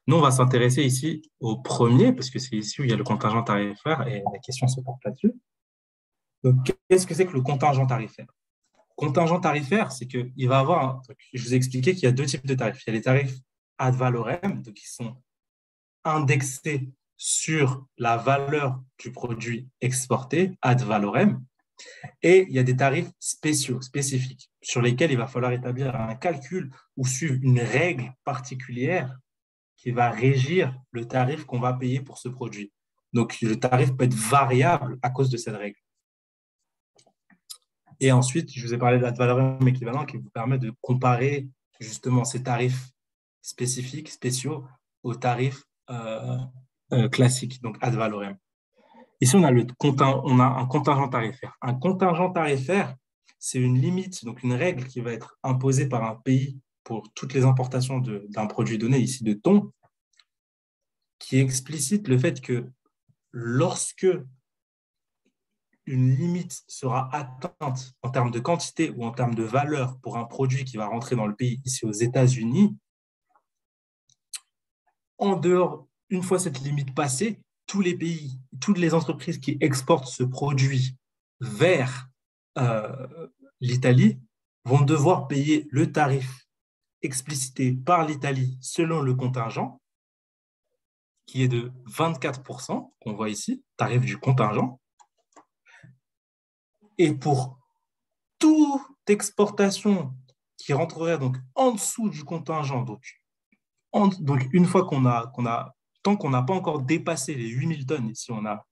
Nous, on va s'intéresser ici au premier, parce que c'est ici où il y a le contingent tarifaire, et la question se porte là-dessus. Donc, qu'est-ce que c'est que le contingent tarifaire? Contingent tarifaire, c'est qu'il va avoir, je vous ai expliqué qu'il y a 2 types de tarifs. Il y a les tarifs ad valorem, donc qui sont indexés sur la valeur du produit exporté, ad valorem, et il y a des tarifs spéciaux, spécifiques, sur lesquels il va falloir établir un calcul ou suivre une règle particulière qui va régir le tarif qu'on va payer pour ce produit. Donc, le tarif peut être variable à cause de cette règle. Et ensuite, je vous ai parlé de la valeur équivalent qui vous permet de comparer justement ces tarifs spécifiques, spéciaux, aux tarifs classiques, donc ad valorem. Ici, on a un contingent tarifaire. Un contingent tarifaire, c'est une limite, donc une règle qui va être imposée par un pays pour toutes les importations d'un produit donné, ici de thon, qui explicite le fait que lorsque une limite sera atteinte en termes de quantité ou en termes de valeur pour un produit qui va rentrer dans le pays, ici aux États-Unis, en dehors, une fois cette limite passée, tous les pays, toutes les entreprises qui exportent ce produit vers l'Italie vont devoir payer le tarif explicité par l'Italie selon le contingent, qui est de 24%, qu'on voit ici, tarif du contingent. Et pour toute exportation qui rentrerait donc en dessous du contingent, donc une fois tant qu'on n'a pas encore dépassé les 8000 tonnes, ici on a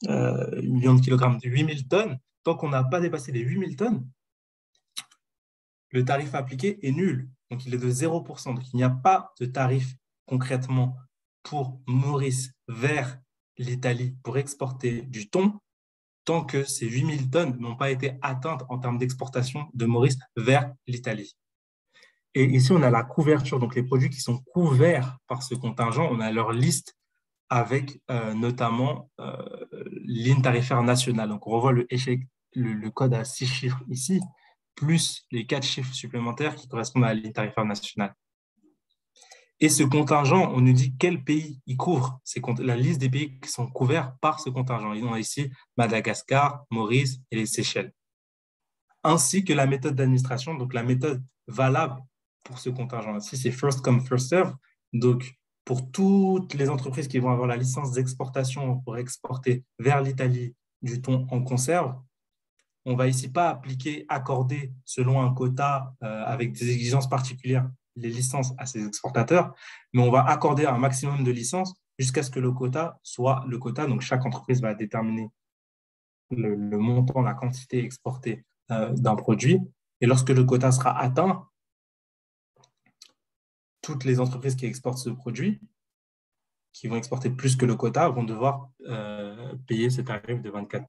1 million de kilogrammes de 8000 tonnes, tant qu'on n'a pas dépassé les 8000 tonnes, le tarif appliqué est nul. Donc, il est de 0%. Donc, il n'y a pas de tarif concrètement pour Maurice vers l'Italie pour exporter du thon tant que ces 8000 tonnes n'ont pas été atteintes en termes d'exportation de Maurice vers l'Italie. Et ici, on a la couverture, donc les produits qui sont couverts par ce contingent, on a leur liste avec notamment ligne tarifaire nationale. Donc, on revoit le code à 6 chiffres ici, plus les 4 chiffres supplémentaires qui correspondent à la ligne tarifaire nationale. Et ce contingent, on nous dit quel pays il couvre. C'est la liste des pays qui sont couverts par ce contingent. Ils ont ici Madagascar, Maurice et les Seychelles. Ainsi que la méthode d'administration, donc la méthode valable pour ce contingent. Ici, c'est first come, first serve. Donc, pour toutes les entreprises qui vont avoir la licence d'exportation pour exporter vers l'Italie du thon en conserve, on ne va ici pas accorder selon un quota avec des exigences particulières les licences à ces exportateurs, mais on va accorder un maximum de licences jusqu'à ce que le quota soit le quota. Donc, chaque entreprise va déterminer le montant, la quantité exportée d'un produit. Et lorsque le quota sera atteint, toutes les entreprises qui exportent ce produit, qui vont exporter plus que le quota, vont devoir payer ce tarif de 24%.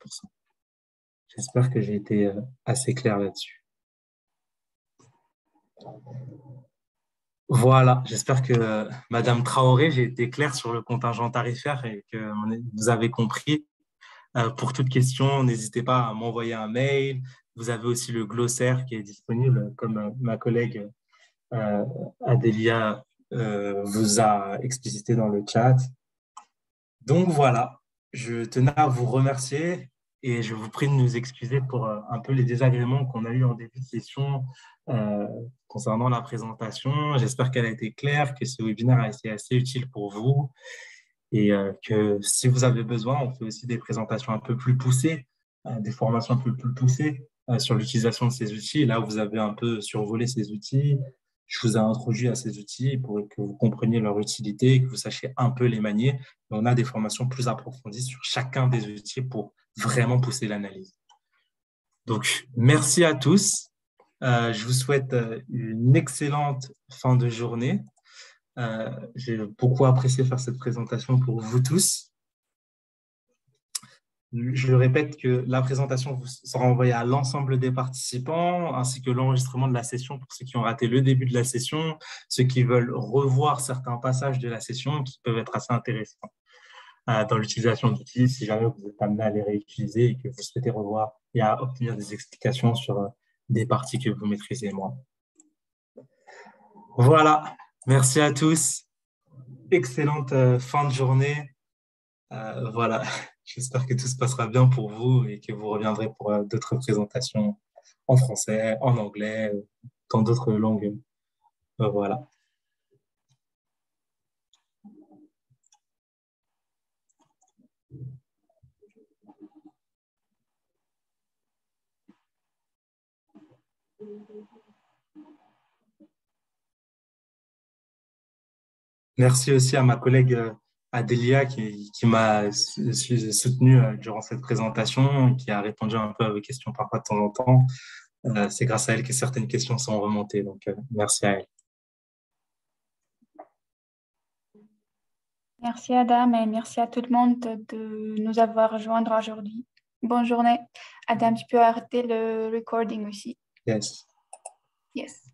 J'espère que j'ai été assez clair là-dessus. Voilà, j'espère que Madame Traoré, j'ai été clair sur le contingent tarifaire et que vous avez compris. Pour toute question, n'hésitez pas à m'envoyer un mail. Vous avez aussi le glossaire qui est disponible, comme ma collègue Adélia vous a explicité dans le chat. Donc voilà, je tenais à vous remercier et je vous prie de nous excuser pour un peu les désagréments qu'on a eus en début de session concernant la présentation. J'espère qu'elle a été claire, que ce webinaire a été assez utile pour vous et que si vous avez besoin, on fait aussi des présentations un peu plus poussées, des formations un peu plus poussées sur l'utilisation de ces outils. Là, vous avez un peu survolé ces outils. Je vous ai introduit à ces outils pour que vous compreniez leur utilité, que vous sachiez un peu les manier. Mais on a des formations plus approfondies sur chacun des outils pour vraiment pousser l'analyse. Donc, merci à tous. Je vous souhaite une excellente fin de journée. J'ai beaucoup apprécié faire cette présentation pour vous tous. Je répète que la présentation sera envoyée à l'ensemble des participants, ainsi que l'enregistrement de la session pour ceux qui ont raté le début de la session, ceux qui veulent revoir certains passages de la session qui peuvent être assez intéressants dans l'utilisation d'outils, si jamais vous êtes amené à les réutiliser et que vous souhaitez revoir et à obtenir des explications sur des parties que vous maîtrisez moins. Voilà, merci à tous. Excellente fin de journée. Voilà. J'espère que tout se passera bien pour vous et que vous reviendrez pour d'autres présentations en français, en anglais, dans d'autres langues. Voilà. Merci aussi à ma collègue Adélia qui m'a soutenu durant cette présentation, qui a répondu un peu à vos questions parfois de temps en temps. C'est grâce à elle que certaines questions sont remontées. Donc, merci à elle. Merci Adam et merci à tout le monde de nous avoir rejoints aujourd'hui. Bonne journée. Adam, tu peux arrêter le recording aussi. Yes. Yes.